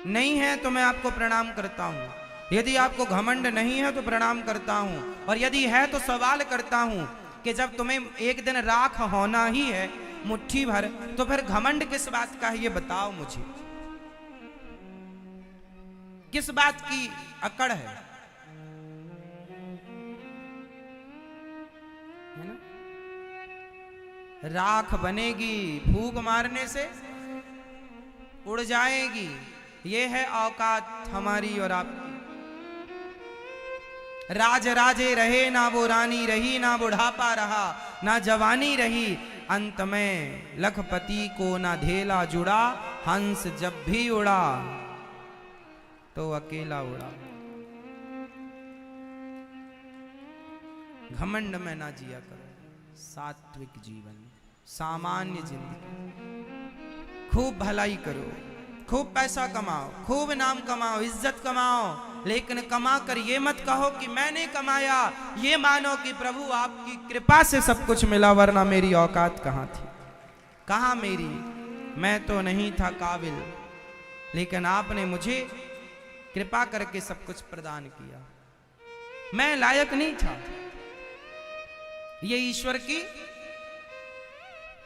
नहीं है तो मैं आपको प्रणाम करता हूं। यदि आपको घमंड नहीं है तो प्रणाम करता हूं, और यदि है तो सवाल करता हूं कि जब तुम्हें एक दिन राख होना ही है मुट्ठी भर, तो फिर घमंड किस बात का है? ये बताओ मुझे, किस बात की अकड़ है ना? राख बनेगी, फूंक मारने से उड़ जाएगी। ये है औकात हमारी और आपकी। राज राजे रहे, ना वो रानी रही, ना बुढ़ापा रहा, ना जवानी रही, अंत में लखपति को ना धेला जुड़ा, हंस जब भी उड़ा तो अकेला उड़ा। घमंड में ना जिया करो, सात्विक जीवन, सामान्य जिंदगी, खूब भलाई करो, खूब पैसा कमाओ, खूब नाम कमाओ, इज्जत कमाओ, लेकिन कमा कर ये मत कहो कि मैंने कमाया। ये मानो कि प्रभु आपकी कृपा से सब कुछ मिला, वरना मेरी औकात कहाँ थी? कहाँ मेरी? मैं तो नहीं था काबिल, लेकिन आपने मुझे कृपा करके सब कुछ प्रदान किया। मैं लायक नहीं था, ये ईश्वर की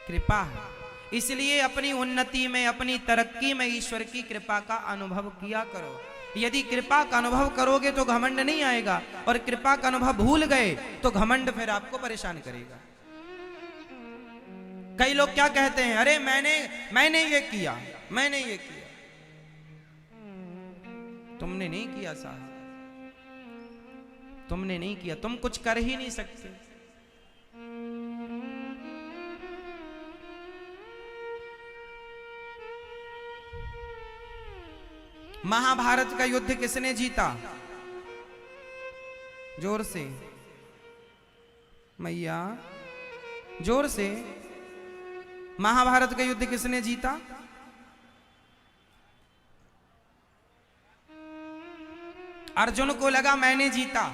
कृपा है। इसलिए अपनी उन्नति में, अपनी तरक्की में ईश्वर की कृपा का अनुभव किया करो। यदि कृपा का अनुभव करोगे तो घमंड नहीं आएगा, और कृपा का अनुभव भूल गए तो घमंड फिर आपको परेशान करेगा। कई लोग क्या कहते हैं, अरे मैंने ये किया, मैंने ये किया। तुमने नहीं किया साहब, तुमने नहीं किया, तुम कुछ कर ही नहीं सकते। महाभारत का युद्ध किसने जीता? जोर से मैया, जोर से। महाभारत का युद्ध किसने जीता? अर्जुन को लगा मैंने जीता,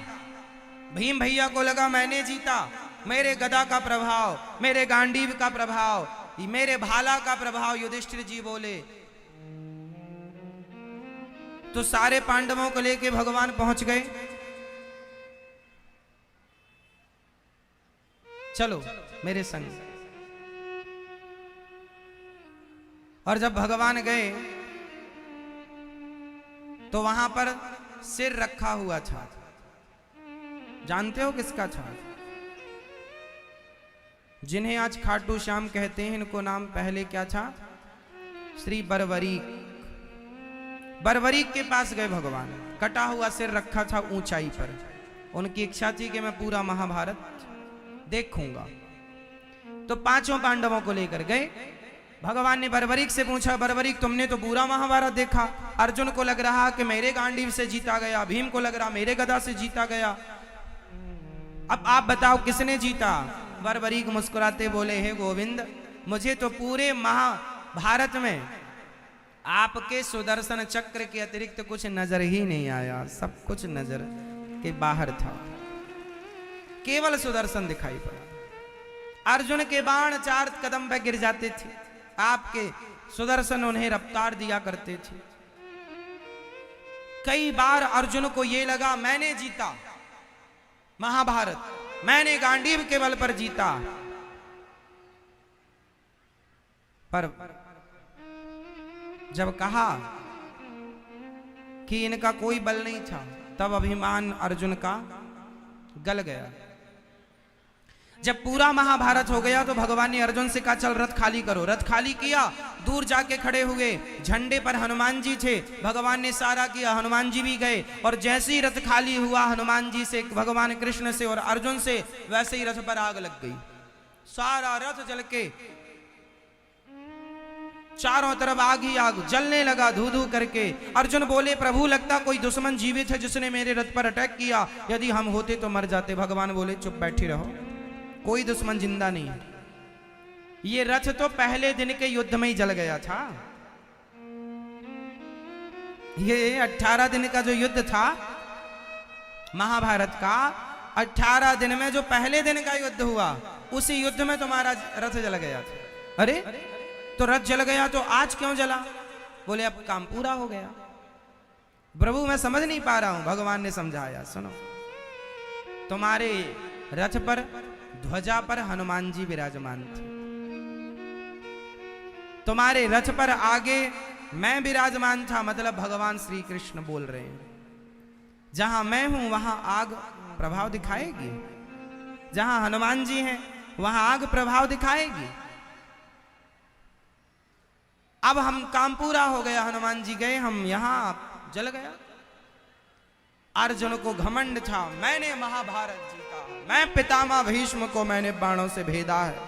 भीम भैया को लगा मैंने जीता, मेरे गदा का प्रभाव, मेरे गांडीव का प्रभाव, मेरे भाला का प्रभाव। युधिष्ठिर जी बोले तो सारे पांडवों को लेके भगवान पहुंच गए। चलो मेरे संग। और जब भगवान गए तो वहां पर सिर रखा हुआ था। जानते हो किसका था? जिन्हें आज खाटू श्याम कहते हैं, इनको नाम पहले क्या था? श्री बरबरीक। बरबरीक के पास गए भगवान, कटा हुआ सिर रखा था ऊंचाई पर। उनकी इच्छा थी कि मैं पूरा महाभारत देखूंगा, तो पांचों पांडवों को लेकर गए। भगवान ने बरबरीक से पूछा, बरबरीक तुमने तो पूरा महाभारत देखा, अर्जुन को लग रहा कि मेरे गांडीव से जीता गया, भीम को लग रहा मेरे गदा से जीता गया, अब आप बताओ किसने जीता? बरबरीक मुस्कुराते बोले, हे गोविंद, मुझे तो पूरे महाभारत में आपके सुदर्शन चक्र के अतिरिक्त कुछ नजर ही नहीं आया, सब कुछ नजर के बाहर था, केवल सुदर्शन दिखाई पड़ा। अर्जुन के बाण 4 कदम पे गिर जाते थे, आपके सुदर्शन उन्हें रफ्तार दिया करते थे। कई बार अर्जुन को यह लगा मैंने जीता महाभारत, मैंने गांडीव के बल पर जीता, पर जब कहा कि इनका कोई बल नहीं था, तब अभिमान अर्जुन का गल गया। जब पूरा महाभारत हो गया तो भगवान ने अर्जुन से कहा चल रथ खाली करो। रथ खाली किया, दूर जाके खड़े हुए, झंडे पर हनुमान जी थे, भगवान ने इशारा किया, हनुमान जी भी गए, और जैसे ही रथ खाली हुआ हनुमान जी से, भगवान कृष्ण से और अर्जुन से, वैसे ही रथ पर आग लग गई। सारा रथ जल के चारों तरफ आग ही आग जलने लगा, धू धू करके। अर्जुन बोले प्रभु लगता कोई दुश्मन जीवित है जिसने मेरे रथ पर अटैक किया, यदि हम होते तो मर जाते। भगवान बोले चुप बैठी रहो, कोई दुश्मन जिंदा नहीं है। ये रथ तो पहले दिन के युद्ध में ही जल गया था। ये 18 दिन का जो युद्ध था महाभारत का, 18 दिन में जो पहले दिन का युद्ध हुआ, उसी युद्ध में तुम्हारा रथ जल गया था। अरे तो रथ जल गया तो आज क्यों जला? बोले अब काम पूरा हो गया। प्रभु मैं समझ नहीं पा रहा हूं। भगवान ने समझाया, सुनो, तुम्हारे रथ पर ध्वजा पर हनुमान जी विराजमान थे, तुम्हारे रथ पर आगे मैं विराजमान था, मतलब भगवान श्री कृष्ण बोल रहे हैं। जहां मैं हूं वहां आग प्रभाव दिखाएगी, जहां हनुमान जी हैं वहां आग प्रभाव दिखाएगी। अब हम काम पूरा हो गया, हनुमान जी गए, हम यहां जल गया। अर्जुन को घमंड था, मैंने महाभारत जीता, मैं पितामह भीष्म को मैंने बाणों से भेदा है,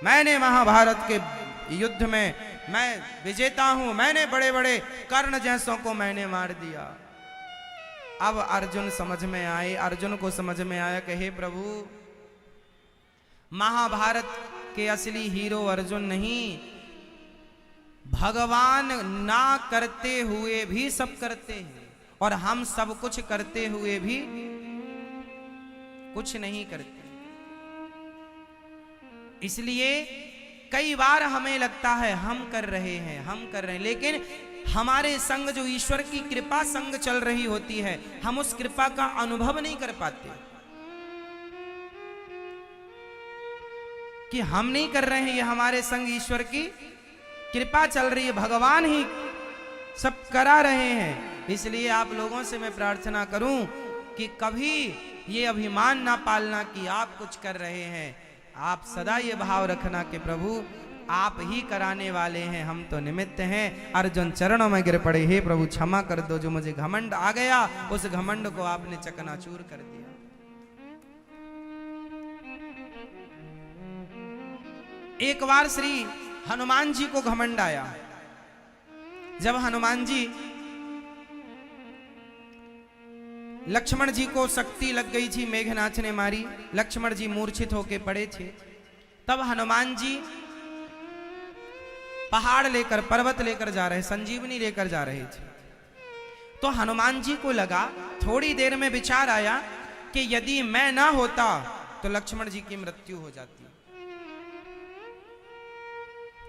मैंने महाभारत के युद्ध में मैं विजेता हूं, मैंने बड़े बड़े कर्ण जैसों को मैंने मार दिया। अब अर्जुन समझ में आए, अर्जुन को समझ में आया कि हे प्रभु, महाभारत के असली हीरो अर्जुन नहीं, भगवान ना करते हुए भी सब करते हैं, और हम सब कुछ करते हुए भी कुछ नहीं करते। इसलिए कई बार हमें लगता है हम कर रहे हैं, हम कर रहे हैं, लेकिन हमारे संग जो ईश्वर की कृपा संग चल रही होती है, हम उस कृपा का अनुभव नहीं कर पाते कि हम नहीं कर रहे हैं, ये हमारे संग ईश्वर की कृपा चल रही है, भगवान ही सब करा रहे हैं। इसलिए आप लोगों से मैं प्रार्थना करूं कि कभी ये अभिमान ना पालना कि आप कुछ कर रहे हैं। आप सदा ये भाव रखना कि प्रभु आप ही कराने वाले हैं, हम तो निमित्त हैं। अर्जुन चरणों में गिर पड़े, हे प्रभु क्षमा कर दो, जो मुझे घमंड आ गया उस घमंड को आपने चकनाचूर कर दिया। एक बार श्री हनुमान जी को घमंड आया। जब हनुमान जी, लक्ष्मण जी को शक्ति लग गई थी, मेघनाथ ने मारी, लक्ष्मण जी मूर्छित होके पड़े थे, तब हनुमान जी पहाड़ लेकर, पर्वत लेकर जा रहे, संजीवनी लेकर जा रहे थे। तो हनुमान जी को लगा, थोड़ी देर में विचार आया कि यदि मैं ना होता तो लक्ष्मण जी की मृत्यु हो जाती,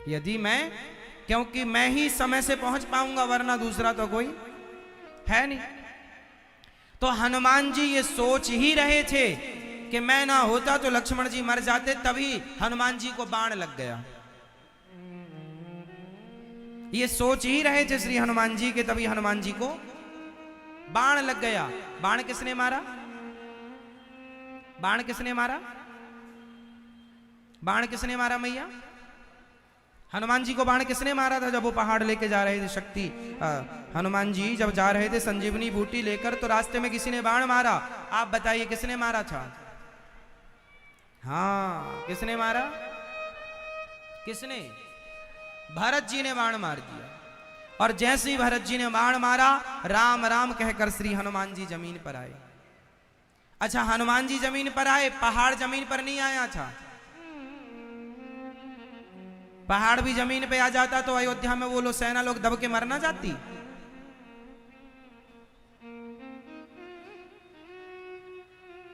यदि मैं, क्योंकि मैं ही समय से पहुंच पाऊंगा, वरना दूसरा तो कोई है नहीं। तो हनुमान जी ये सोच ही रहे थे कि मैं ना होता तो लक्ष्मण जी मर जाते, तभी हनुमान जी को बाण लग गया। ये सोच ही रहे थे श्री हनुमान जी के, तभी हनुमान जी को बाण लग गया। बाण किसने मारा? बाण किसने मारा? बाण किसने मारा मैया? हनुमान जी को बाण किसने मारा था जब वो पहाड़ लेके जा रहे थे? शक्ति हनुमान जी जब जा रहे थे संजीवनी बूटी लेकर, तो रास्ते में किसी ने बाण मारा। आप बताइए किसने मारा था? हाँ, किसने मारा? किसने? भरत जी ने बाण मार दिया। और जैसे ही भरत जी ने बाण मारा, राम राम कहकर श्री हनुमान जी जमीन पर आए। अच्छा, हनुमान जी जमीन पर आए, पहाड़ जमीन पर नहीं आया था। पहाड़ भी जमीन पे आ जाता तो अयोध्या में वो लोग सेना लोग दब के मर ना जाती।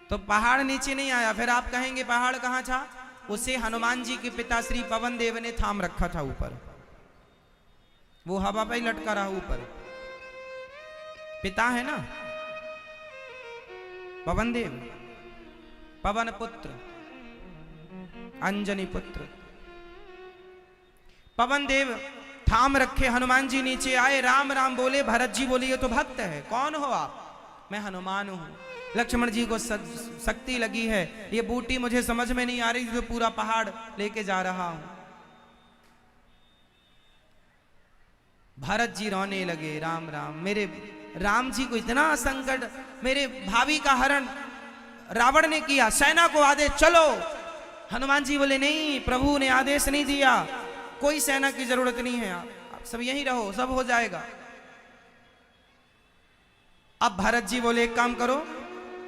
तो पहाड़ नीचे नहीं आया। फिर आप कहेंगे पहाड़ कहां था? उसे हनुमान जी के पिता श्री पवन देव ने थाम रखा था ऊपर, वो हवा पे ही लटका रहा ऊपर। पिता है ना पवन देव, पवन पुत्र, अंजनी पुत्र। पवन देव थाम रखे, हनुमान जी नीचे आए, राम राम बोले। भरत जी बोले ये तो भक्त है, कौन हो आप? मैं हनुमान हूं। लक्ष्मण जी को शक्ति लगी है, ये बूटी मुझे समझ में नहीं आ रही जो पूरा पहाड़ लेके जा रहा हूं। भरत जी रोने लगे, राम राम, मेरे राम जी को इतना संकट, मेरे भाभी का हरण रावण ने किया, सेना को आदेश चलो। हनुमान जी बोले नहीं, प्रभु ने आदेश नहीं दिया, कोई सेना की जरूरत नहीं है, आप सब यहीं रहो, सब हो जाएगा। अब भरत जी बोले एक काम करो,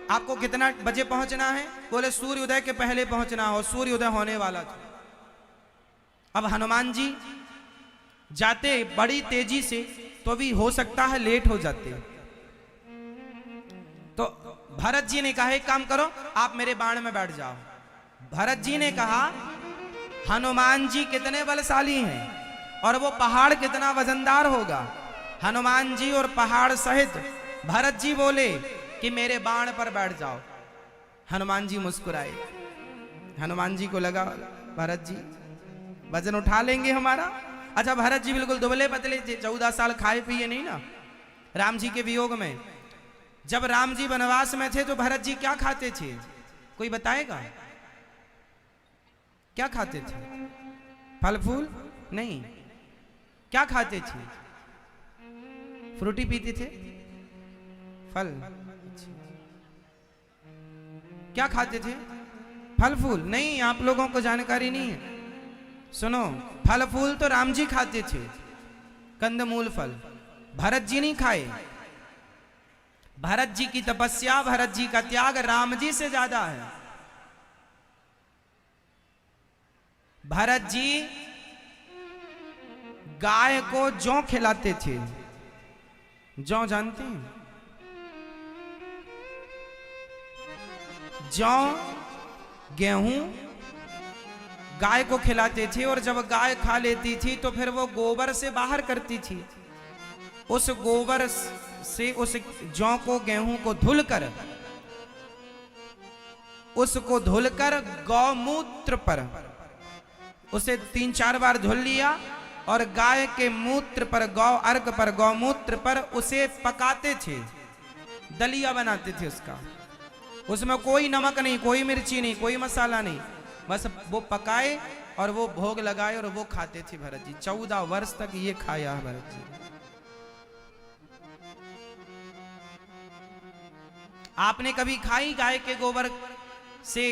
आपको कितना बजे पहुंचना है? बोले सूर्य उदय के पहले पहुंचना हो। सूर्य उदय होने वाला था। अब हनुमान जी जाते बड़ी तेजी से, तो भी हो सकता है लेट हो जाते। तो भरत जी ने कहा एक काम करो, आप मेरे बाण में बैठ जाओ। भरत जी ने कहा हनुमान जी कितने बलशाली हैं और वो पहाड़ कितना वजनदार होगा। हनुमान जी और पहाड़ सहित भरत जी बोले कि मेरे बाण पर बैठ जाओ। हनुमान जी मुस्कुराए। हनुमान जी को लगा भरत जी वजन उठा लेंगे हमारा। अच्छा, भरत जी बिल्कुल दुबले पतले थे, 14 साल खाए पिए नहीं ना राम जी के वियोग में। जब राम जी वनवास में थे तो भरत जी क्या खाते थे? कोई बताएगा क्या खाते थे? फल फूल नहीं, क्या खाते थे? फ्रूटी पीते थे, फल। क्या खाते थे? फल फूल नहीं, आप लोगों को जानकारी नहीं है। सुनो, फल फूल तो राम जी खाते थे, कंदमूल फल। भरत जी नहीं खाए। भरत जी की तपस्या, भरत जी का त्याग राम जी से ज्यादा है। भरत जी गाय को जौ खिलाते थे। जौ जानते हैं? जौ, गेहूं गाय को खिलाते थे, और जब गाय खा लेती थी तो फिर वो गोबर से बाहर करती थी। उस गोबर से उस जौ को, गेहूं को धुलकर, उसको धुलकर गौमूत्र पर उसे 3-4 बार धुल लिया, और गाय के मूत्र पर, गौ अर्क पर, गौमूत्र पर उसे पकाते थे, दलिया बनाते थे उसका। उसमें कोई नमक नहीं, कोई मिर्ची नहीं, कोई मसाला नहीं, बस वो पकाए और वो भोग लगाए और वो खाते थे भरत जी। 14 वर्ष तक ये खाया है भरत जी। आपने कभी खाई गाय के गोबर से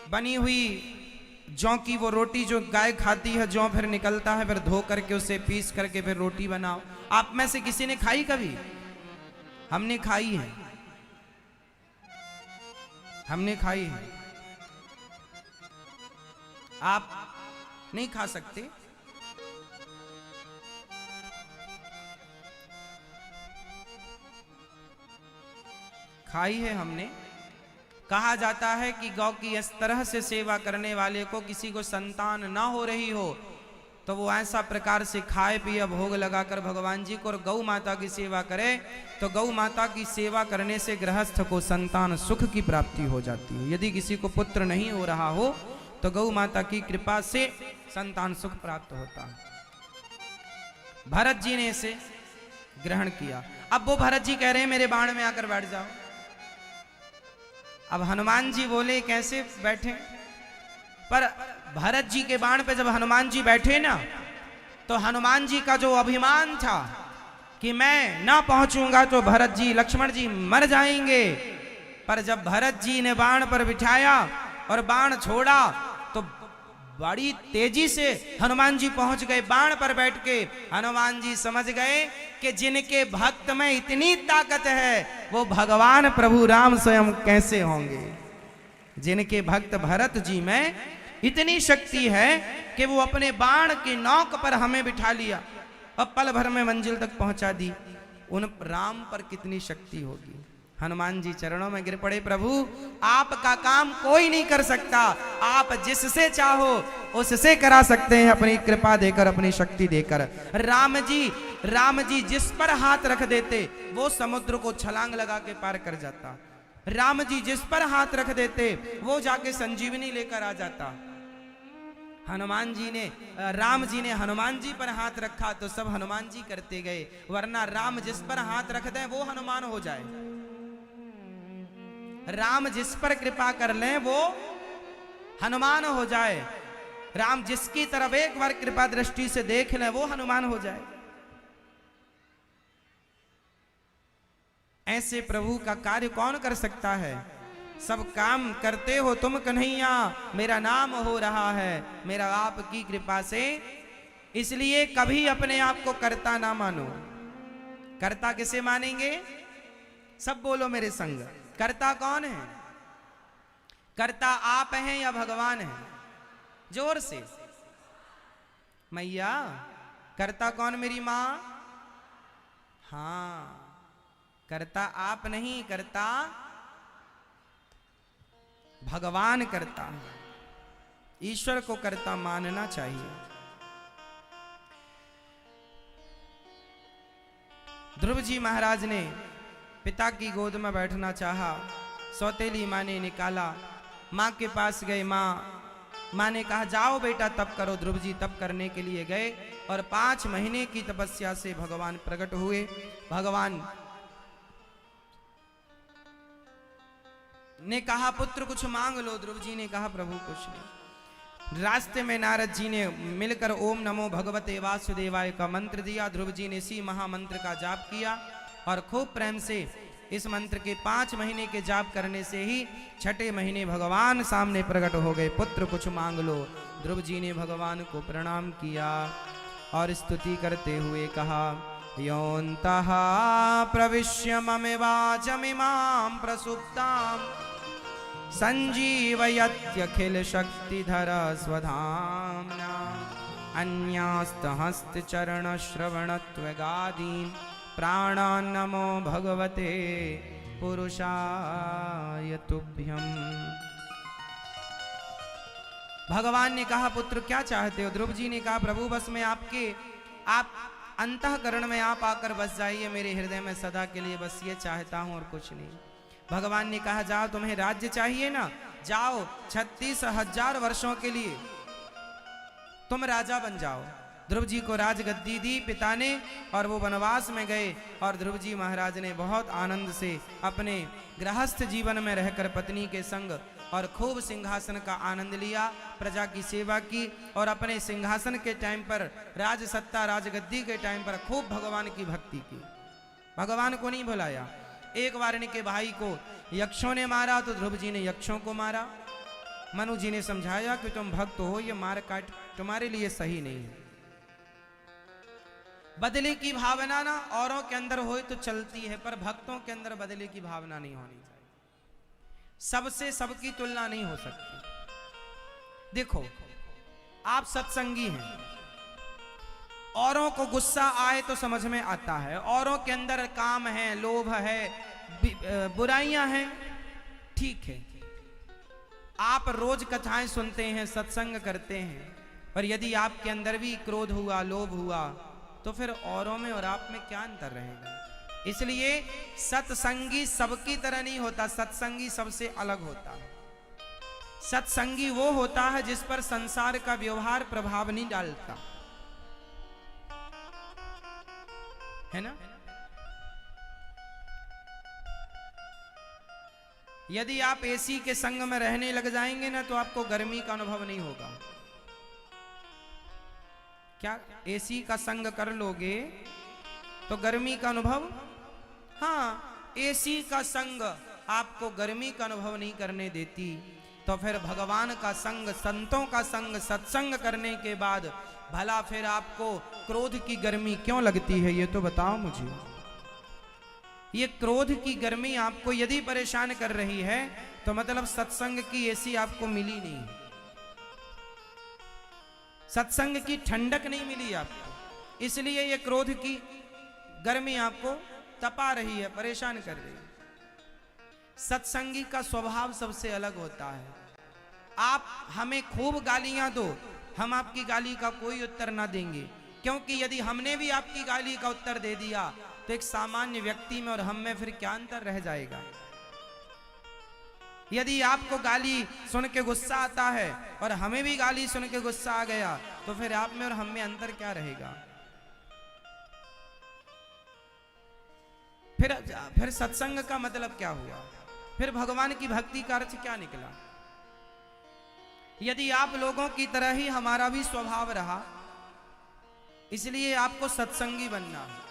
बनी हुई जौ की वो रोटी जो गाय खाती है? जौ फिर निकलता है, फिर धो करके उसे पीस करके फिर रोटी बनाओ। आप में से किसी ने खाई कभी? हमने खाई है, हमने खाई है। आप नहीं खा सकते? खाई है हमने। कहा जाता है कि गौ की इस तरह से सेवा करने वाले को, किसी को संतान ना हो रही हो, तो वो ऐसा प्रकार से खाए पिए भोग लगाकर भगवान जी को और गौ माता की सेवा करे, तो गौ माता की सेवा करने से गृहस्थ को संतान सुख की प्राप्ति हो जाती है। यदि किसी को पुत्र नहीं हो रहा हो तो गौ माता की कृपा से संतान सुख प्राप्त होता है। भरत जी ने इसे ग्रहण किया। अब वो भरत जी कह रहे हैं मेरे बाण में आकर बैठ जाओ। अब हनुमान जी बोले कैसे बैठे? पर भरत जी के बाण पे जब हनुमान जी बैठे ना, तो हनुमान जी का जो अभिमान था कि मैं ना पहुंचूंगा तो भरत जी, लक्ष्मण जी मर जाएंगे, पर जब भरत जी ने बाण पर बिठाया और बाण छोड़ा तो बड़ी तेजी से हनुमान जी पहुंच गए। बाण पर बैठ के हनुमान जी समझ गए कि जिनके भक्त में इतनी ताकत है वो भगवान प्रभु राम स्वयं कैसे होंगे। जिनके भक्त भरत जी में इतनी शक्ति है कि वो अपने बाण की नौक पर हमें बिठा लिया और पल भर में मंजिल तक पहुंचा दी। उन राम पर कितनी शक्ति होगी। हनुमान जी चरणों में गिर पड़े, प्रभु आपका काम कोई नहीं कर सकता, आप जिससे चाहो उससे करा सकते हैं, अपनी कृपा देकर, अपनी शक्ति देकर। राम जी जिस पर हाथ रख देते वो समुद्र को छलांग लगा के पार कर जाता। राम जी जिस पर हाथ रख देते वो जाके संजीवनी लेकर आ जाता। राम जी ने हनुमान जी पर हाथ रखा तो सब हनुमान जी करते गए, वरना राम जिस पर हाथ रख दे वो हनुमान हो जाए। राम जिस पर कृपा कर लें वो हनुमान हो जाए। राम जिसकी तरफ एक बार कृपा दृष्टि से देख लें वो हनुमान हो जाए। ऐसे प्रभु का कार्य कौन कर सकता है? सब काम करते हो तुम कन्हैया, मेरा नाम हो रहा है मेरा आपकी कृपा से। इसलिए कभी अपने आप को कर्ता ना मानो। कर्ता किसे मानेंगे? सब बोलो मेरे संग, कर्ता कौन है? कर्ता आप हैं या भगवान है? जोर से। मैया कर्ता कौन? मेरी मां। हां, कर्ता आप नहीं, कर्ता भगवान करता है। ईश्वर को कर्ता मानना चाहिए। ध्रुव जी महाराज ने पिता की गोद में बैठना चाहा, सौतेली माँ ने निकाला। माँ के पास गए, माँ ने कहा जाओ बेटा तप करो। ध्रुव जी तप करने के लिए गए और 5 महीने की तपस्या से भगवान प्रकट हुए। भगवान ने कहा पुत्र कुछ मांग लो। ध्रुव जी ने कहा प्रभु कुछ नहीं। रास्ते में नारद जी ने मिलकर ओम नमो भगवते वासुदेवाय का मंत्र दिया। ध्रुव जी ने इसी महामंत्र का जाप किया और खूब प्रेम से इस मंत्र के 5 महीने के जाप करने से ही 6ठे महीने भगवान सामने प्रकट हो गए। पुत्र कुछ मांग लो। ध्रुव जी ने भगवान को प्रणाम किया और स्तुति करते हुए कहा योऽन्तः प्रविश्य मम वाचमिमां प्रसुप्तां संजीवयत्यखिल शक्तिधर स्वधाम्ना अन्यास्तहस्तचरणश्रवणत्वगादीन् प्राणान् नमो भगवते पुरुषाय तुभ्यम्। भगवान ने कहा पुत्र क्या चाहते हो? ध्रुव जी ने कहा प्रभु बस मैं आप अंतःकरण में आप आकर बस जाइए मेरे हृदय में सदा के लिए, बस ये चाहता हूं और कुछ नहीं। भगवान ने कहा जाओ तुम्हें राज्य चाहिए ना, जाओ 36,000 वर्षों के लिए तुम राजा बन जाओ। ध्रुव जी को राजगद्दी दी पिता ने और वो वनवास में गए और ध्रुव जी महाराज ने बहुत आनंद से अपने गृहस्थ जीवन में रहकर पत्नी के संग और खूब सिंहासन का आनंद लिया, प्रजा की सेवा की और अपने सिंहासन के टाइम पर राज सत्ता राजगद्दी के टाइम पर खूब भगवान की भक्ति की। भगवान को नहीं भुलाया। एक बार इनके भाई को यक्षों ने मारा तो ध्रुव जी ने यक्षों को मारा। मनु जी ने समझाया कि तुम भक्त हो, ये मार काट तुम्हारे लिए सही नहीं है। बदले की भावना ना औरों के अंदर हो तो चलती है, पर भक्तों के अंदर बदले की भावना नहीं होनी चाहिए। सबसे सबकी तुलना नहीं हो सकती। देखो आप सत्संगी हैं, औरों को गुस्सा आए तो समझ में आता है, औरों के अंदर काम है, लोभ है, बुराइयां हैं, ठीक है। आप रोज कथाएं सुनते हैं, सत्संग करते हैं, पर यदि आपके अंदर भी क्रोध हुआ, लोभ हुआ, तो फिर औरों में और आप में क्या अंतर रहेगा? इसलिए सत्संगी सबकी तरह नहीं होता, सत्संगी सबसे अलग होता है। सत्संगी वो होता है जिस पर संसार का व्यवहार प्रभाव नहीं डालता, है ना। यदि आप एसी के संग में रहने लग जाएंगे ना तो आपको गर्मी का अनुभव नहीं होगा। क्या एसी का संग कर लोगे तो गर्मी का अनुभव? हाँ, एसी का संग आपको गर्मी का अनुभव नहीं करने देती, तो फिर भगवान का संग, संतों का संग, सत्संग करने के बाद भला फिर आपको क्रोध की गर्मी क्यों लगती है? ये तो बताओ मुझे। ये क्रोध की गर्मी आपको यदि परेशान कर रही है तो मतलब सत्संग की एसी आपको मिली नहीं। सत्संग की ठंडक नहीं मिली आपको, इसलिए ये क्रोध की गर्मी आपको तपा रही है, परेशान कर रही है। सत्संगी का स्वभाव सबसे अलग होता है। आप हमें खूब गालियां दो, हम आपकी गाली का कोई उत्तर ना देंगे, क्योंकि यदि हमने भी आपकी गाली का उत्तर दे दिया तो एक सामान्य व्यक्ति में और हम में फिर क्या अंतर रह जाएगा। यदि आपको गाली सुन के गुस्सा आता है और हमें भी गाली सुन के गुस्सा आ गया तो फिर आप में और हम में अंतर क्या रहेगा। फिर सत्संग का मतलब क्या हुआ, फिर भगवान की भक्ति का अर्थ क्या निकला। यदि आप लोगों की तरह ही हमारा भी स्वभाव रहा, इसलिए आपको सत्संगी बनना है।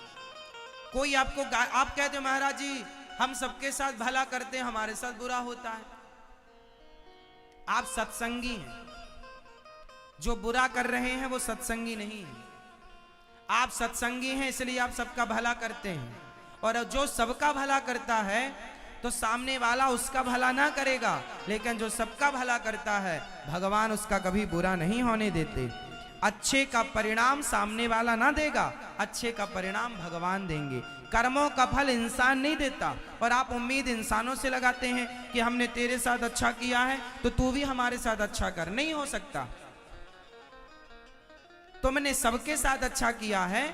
कोई आपको आप कहते हो महाराज जी हम सबके साथ भला करते हैं, हमारे साथ बुरा होता है। आप सत्संगी हैं, जो बुरा कर रहे हैं वो सत्संगी नहीं है। आप सत्संगी हैं इसलिए आप सबका भला करते हैं, और जो सबका भला करता है तो सामने वाला उसका भला ना करेगा, लेकिन जो सबका भला करता है भगवान उसका कभी बुरा नहीं होने देते। अच्छे का परिणाम सामने वाला ना देगा, अच्छे का परिणाम भगवान देंगे। कर्मों का फल इंसान नहीं देता, और आप उम्मीद इंसानों से लगाते हैं कि हमने तेरे साथ अच्छा किया है तो तू भी हमारे साथ अच्छा कर। नहीं हो सकता। तुमने सबके साथ अच्छा किया है,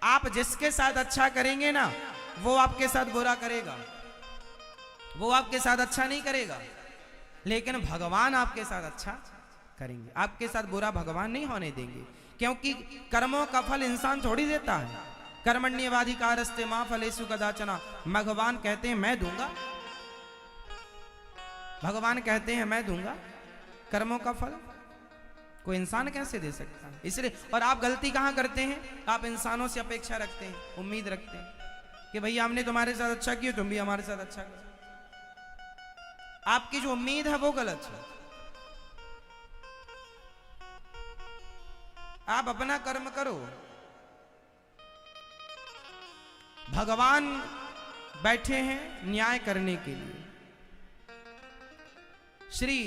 आप जिसके साथ अच्छा करेंगे ना वो आपके साथ बुरा करेगा, वो आपके साथ अच्छा नहीं करेगा, लेकिन भगवान आपके साथ अच्छा करेंगे। आपके साथ बुरा भगवान नहीं होने देंगे, क्योंकि कर्मों का फल इंसान थोड़ी देता है। कर्मण्येवाधिकारस्ते मां फलेषु कदाचन, भगवान कहते हैं मैं दूंगा, भगवान कहते हैं मैं दूंगा कर्मों का फल। कोई इंसान कैसे दे सकता है। इसलिए और आप गलती कहां करते हैं, आप इंसानों से अपेक्षा रखते हैं, उम्मीद रखते हैं कि भैया हमने तुम्हारे साथ अच्छा किया तुम भी हमारे साथ अच्छा करो। आपकी जो उम्मीद है वो गलत है। आप अपना कर्म करो। भगवान बैठे हैं न्याय करने के लिए। श्री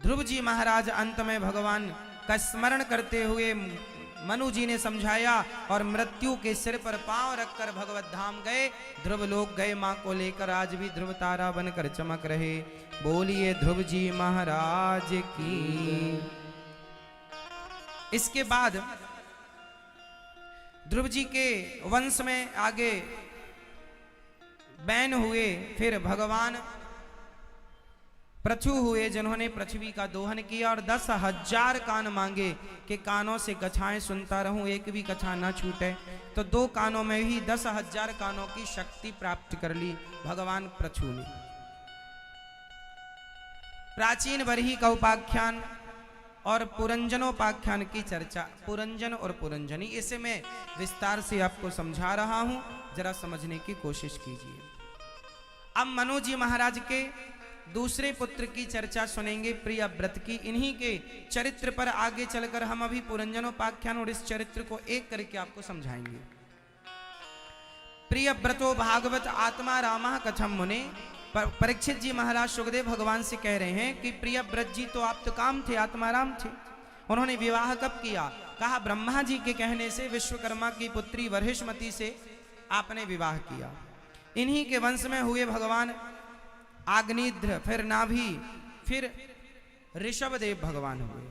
ध्रुव जी महाराज अंत में भगवान का स्मरण करते हुए मनु जी ने समझाया और मृत्यु के सिर पर पांव रखकर भगवत धाम गए। ध्रुव लोग गए मां को लेकर, आज भी ध्रुव तारा बनकर चमक रहे। बोलिए ध्रुव जी महाराज की। इसके बाद ध्रुव जी के वंश में आगे बैन हुए, फिर भगवान पृथु हुए जिन्होंने पृथ्वी का दोहन किया और 10,000 कान मांगे कि कानों से कथाएं सुनता रहूं, एक भी कथा ना छूटे। तो 2 कानों में ही 10,000 कानों की शक्ति प्राप्त कर ली भगवान पृथु ने। प्राचीन बरही का उपाख्यान और पुरंजनोपाख्यान की चर्चा, पुरंजन और पुरंजनी, इसे मैं विस्तार से आपको समझा रहा हूं, जरा समझने की कोशिश कीजिए। अब मनु जी महाराज के दूसरे पुत्र की चर्चा सुनेंगे, प्रियव्रत की। इन्हीं के चरित्र पर आगे चलकर हम अभी पुरंजनोपाख्यान और इस चरित्र को एक करके आपको समझाएंगे। प्रियव्रतो भागवत आत्मा रामा कथम मुने। परीक्षित जी महाराज सुखदेव भगवान से कह रहे हैं कि प्रियव्रत जी तो आप तो काम थे, आत्माराम थे। उन्होंने विवाह कब किया? कहा ब्रह्मा जी के कहने से विश्वकर्मा की पुत्री वर्हिष्मती से आपने विवाह किया। इन्हीं के वंश में हुए भगवान आग्निद्र, फिर नाभि, फिर ऋषभदेव भगवान हुए।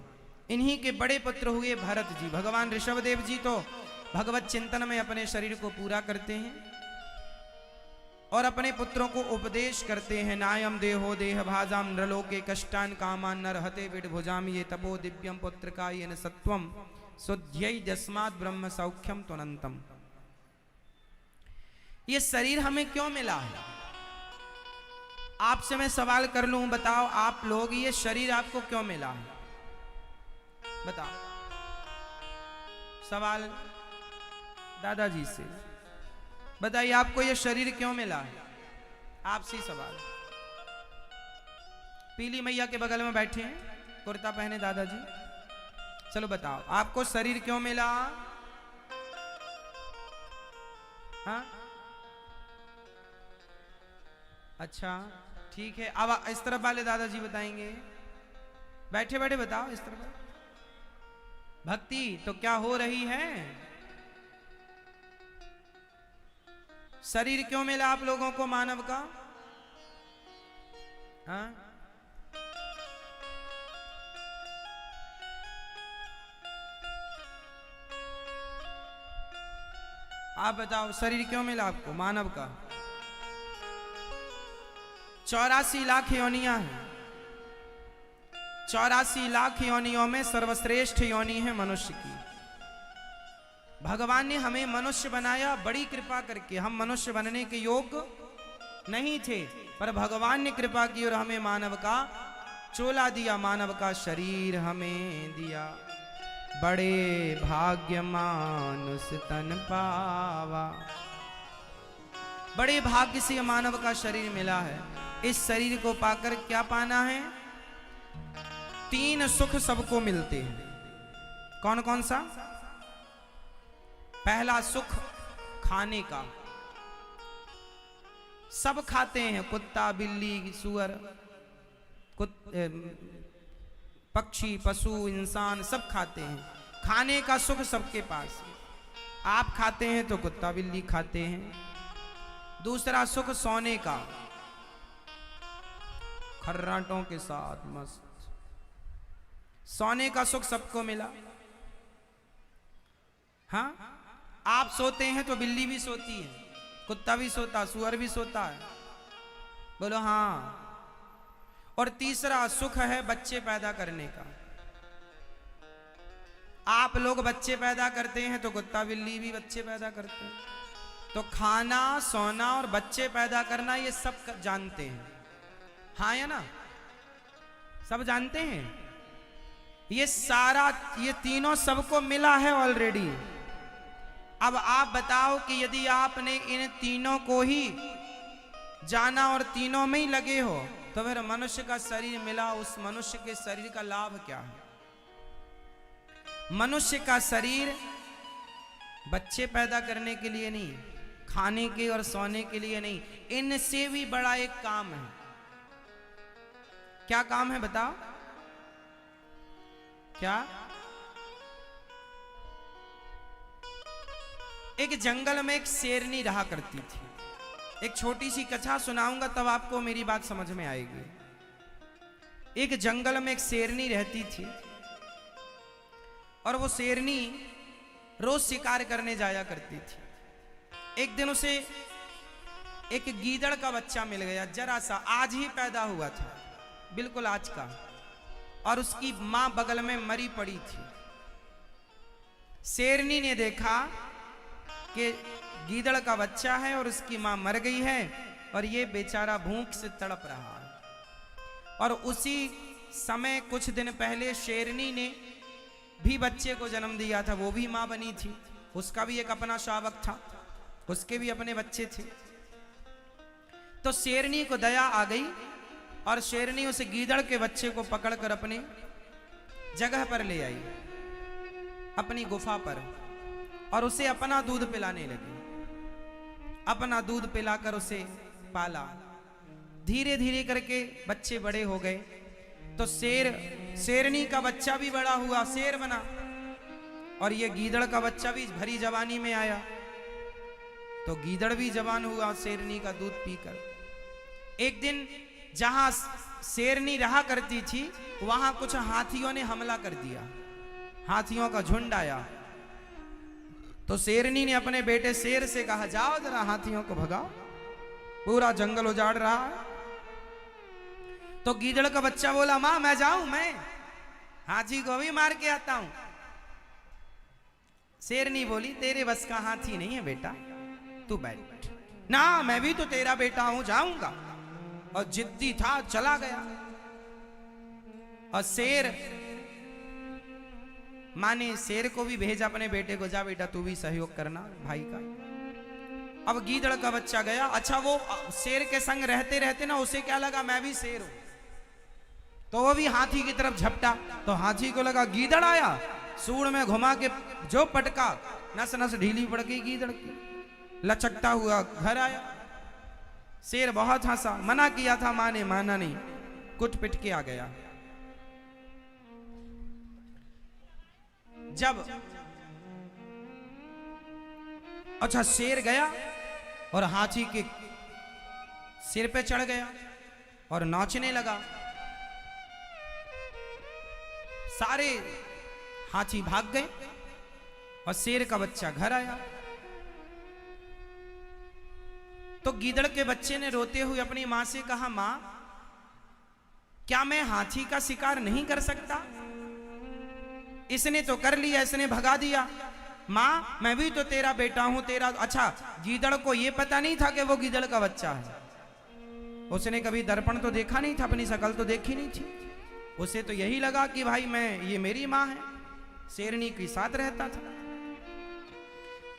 इन्हीं के बड़े पुत्र हुए भरत जी। भगवान ऋषभदेव जी तो भगवत चिंतन में अपने शरीर को पूरा करते हैं और अपने पुत्रों को उपदेश करते हैं। नायम देहो देह भाजाम नृलोके कष्टान कामान न रहते विड भुजाम ये तपो दिव्यम पुत्र का ये न सत्वम सुध्यय जस्मात् ब्रह्म सौख्यम तुनंतम। ये शरीर हमें क्यों मिला है? आपसे मैं सवाल कर लूं, बताओ आप लोग, ये शरीर आपको क्यों मिला है? बताओ। सवाल दादाजी से बताइए, आपको ये शरीर क्यों मिला है? आपसे सवाल। पीली मैया के बगल में बैठे हैं, कुर्ता पहने दादाजी। चलो बताओ, आपको शरीर क्यों मिला? हाँ, अच्छा ठीक है। अब इस तरफ वाले दादाजी बताएंगे। बैठे बैठे बताओ इस तरह भक्ति तो क्या हो रही है? शरीर क्यों मिला आप लोगों को मानव का? हाँ? आप बताओ शरीर क्यों मिला आपको मानव का? 84 लाख योनियां हैं। 84 लाख योनियों में सर्वश्रेष्ठ योनि है मनुष्य की। भगवान ने हमें मनुष्य बनाया बड़ी कृपा करके। हम मनुष्य बनने के योग्य नहीं थे, पर भगवान ने कृपा की और हमें मानव का चोला दिया, मानव का शरीर हमें दिया। बड़े भाग्य मानुष तन पावा, बड़े भाग्य से मानव का शरीर मिला है। इस शरीर को पाकर क्या पाना है? 3 सुख सबको मिलते हैं। कौन कौन सा? पहला सुख खाने का। सब खाते हैं, कुत्ता बिल्ली सुअर पक्षी पशु इंसान सब खाते हैं। खाने का सुख सबके पास है। आप खाते हैं तो कुत्ता बिल्ली खाते हैं। दूसरा सुख सोने का, खर्राटों के साथ मस्त सोने का सुख सबको मिला। हाँ, आप सोते हैं तो बिल्ली भी सोती है, कुत्ता भी सोता, सुअर भी सोता है। बोलो हाँ। और तीसरा सुख है बच्चे पैदा करने का। आप लोग बच्चे पैदा करते हैं तो कुत्ता बिल्ली भी बच्चे पैदा करते हैं। तो खाना सोना और बच्चे पैदा करना ये सब जानते हैं। हाँ या ना? सब जानते हैं। ये सारा ये तीनों सबको मिला है ऑलरेडी। अब आप बताओ कि यदि आपने इन तीनों को ही जाना और तीनों में ही लगे हो तो फिर मनुष्य का शरीर मिला, उस मनुष्य के शरीर का लाभ क्या है? मनुष्य का शरीर बच्चे पैदा करने के लिए नहीं, खाने के और सोने के लिए नहीं, इनसे भी बड़ा एक काम है। क्या काम है बताओ? क्या? एक जंगल में एक शेरनी रहा करती थी। एक छोटी सी कथा सुनाऊंगा तब आपको मेरी बात समझ में आएगी। एक जंगल में एक शेरनी रहती थी और वो शेरनी रोज शिकार करने जाया करती थी। एक दिन उसे एक गीदड़ का बच्चा मिल गया, जरा सा, आज ही पैदा हुआ था, बिल्कुल आज का, और उसकी मां बगल में मरी पड़ी थी। शेरनी ने देखा कि गीदड़ का बच्चा है और उसकी मां मर गई है और ये बेचारा भूख से तड़प रहा है। और उसी समय कुछ दिन पहले शेरनी ने भी बच्चे को जन्म दिया था, वो भी मां बनी थी, उसका भी एक अपना शावक था, उसके भी अपने बच्चे थे। तो शेरनी को दया आ गई और शेरनी उस गीदड़ के बच्चे को पकड़कर अपनी जगह पर ले आई, अपनी गुफा पर, और उसे अपना दूध पिलाने लगी। अपना दूध पिलाकर उसे पाला। धीरे धीरे करके बच्चे बड़े हो गए तो शेरनी का बच्चा भी बड़ा हुआ, शेर बना, और ये गीदड़ का बच्चा भी भरी जवानी में आया। तो गीदड़ भी जवान हुआ शेरनी का दूध पीकर। एक दिन जहां शेरनी रहा करती थी वहां कुछ हाथियों ने हमला कर दिया, हाथियों का झुंड आया। तो शेरनी ने अपने बेटे शेर से कहा, जाओ जरा हाथियों को भगाओ, पूरा जंगल उजाड़ रहा है। तो गीदड़ का बच्चा बोला, मां मैं जाऊं, मैं हाथी को भी मार के आता हूं। शेरनी बोली, तेरे बस का हाथी नहीं है बेटा, तू बैठ ना, मैं भी तो तेरा बेटा हूं, जाऊंगा। और जिद्दी था, चला गया। और शेर मां ने शेर को भी भेजा अपने बेटे को, जा बेटा तू भी सहयोग करना भाई का। अब गीदड़ का बच्चा गया। अच्छा, वो शेर के संग रहते रहते ना उसे क्या लगा, मैं भी शेर हूं, तो वो भी हाथी की तरफ झपटा। तो हाथी को लगा गीदड़ आया, सूंड में घुमा के जो पटका, नस नस ढीली पड़ गई गीदड़ की, लचकता हुआ घर आया। शेर बहुत हंसा, मना किया था मां ने, माना नहीं, कुट पिट के आ गया। जब अच्छा शेर गया और हाथी के सिर पे चढ़ गया और नाचने लगा। सारे हाथी भाग गए और शेर का बच्चा घर आया। तो गीदड़ के बच्चे ने रोते हुए अपनी मां से कहा, मां क्या मैं हाथी का शिकार नहीं कर सकता? इसने तो कर लिया, इसने भगा दिया। मां मैं भी तो तेरा बेटा हूं, तेरा। अच्छा गीदड़ को यह पता नहीं था कि वो गीदड़ का बच्चा है। उसने कभी दर्पण तो देखा नहीं था, अपनी शकल तो देखी नहीं थी। उसे तो यही लगा कि भाई ये मेरी मां है, शेरनी के साथ रहता था।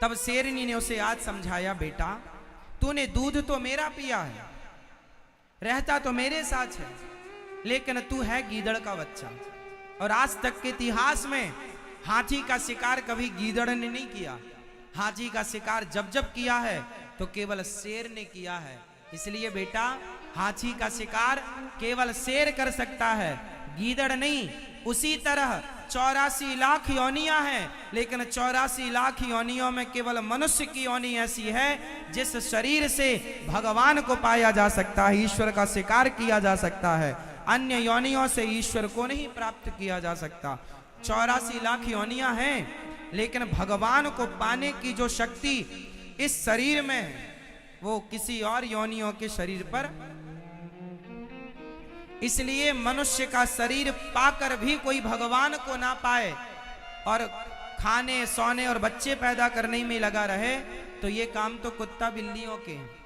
तब शेरनी ने उसे आज समझाया, बेटा तूने दूध तो मेरा पिया है, रहता तो मेरे साथ है, लेकिन तू है गीदड़ का बच्चा। और आज तक के इतिहास में हाथी का शिकार कभी गीदड़ ने नहीं किया। हाथी का शिकार जब जब किया है तो केवल शेर ने किया है। इसलिए बेटा हाथी का शिकार केवल शेर कर सकता है, गीदड़ नहीं। उसी तरह 84 लाख योनियां हैं, लेकिन 84 लाख योनियों में केवल मनुष्य की योनि ऐसी है जिस शरीर से भगवान को पाया जा सकता है, ईश्वर का शिकार किया जा सकता है। अन्य योनियों से ईश्वर को नहीं प्राप्त किया जा सकता। 84 लाख योनियां हैं, लेकिन भगवान को पाने की जो शक्ति इस शरीर में है वो किसी और योनियों के शरीर पर। इसलिए मनुष्य का शरीर पाकर भी कोई भगवान को ना पाए और खाने सोने और बच्चे पैदा करने में लगा रहे तो ये काम तो कुत्ता बिल्लियों के हैं।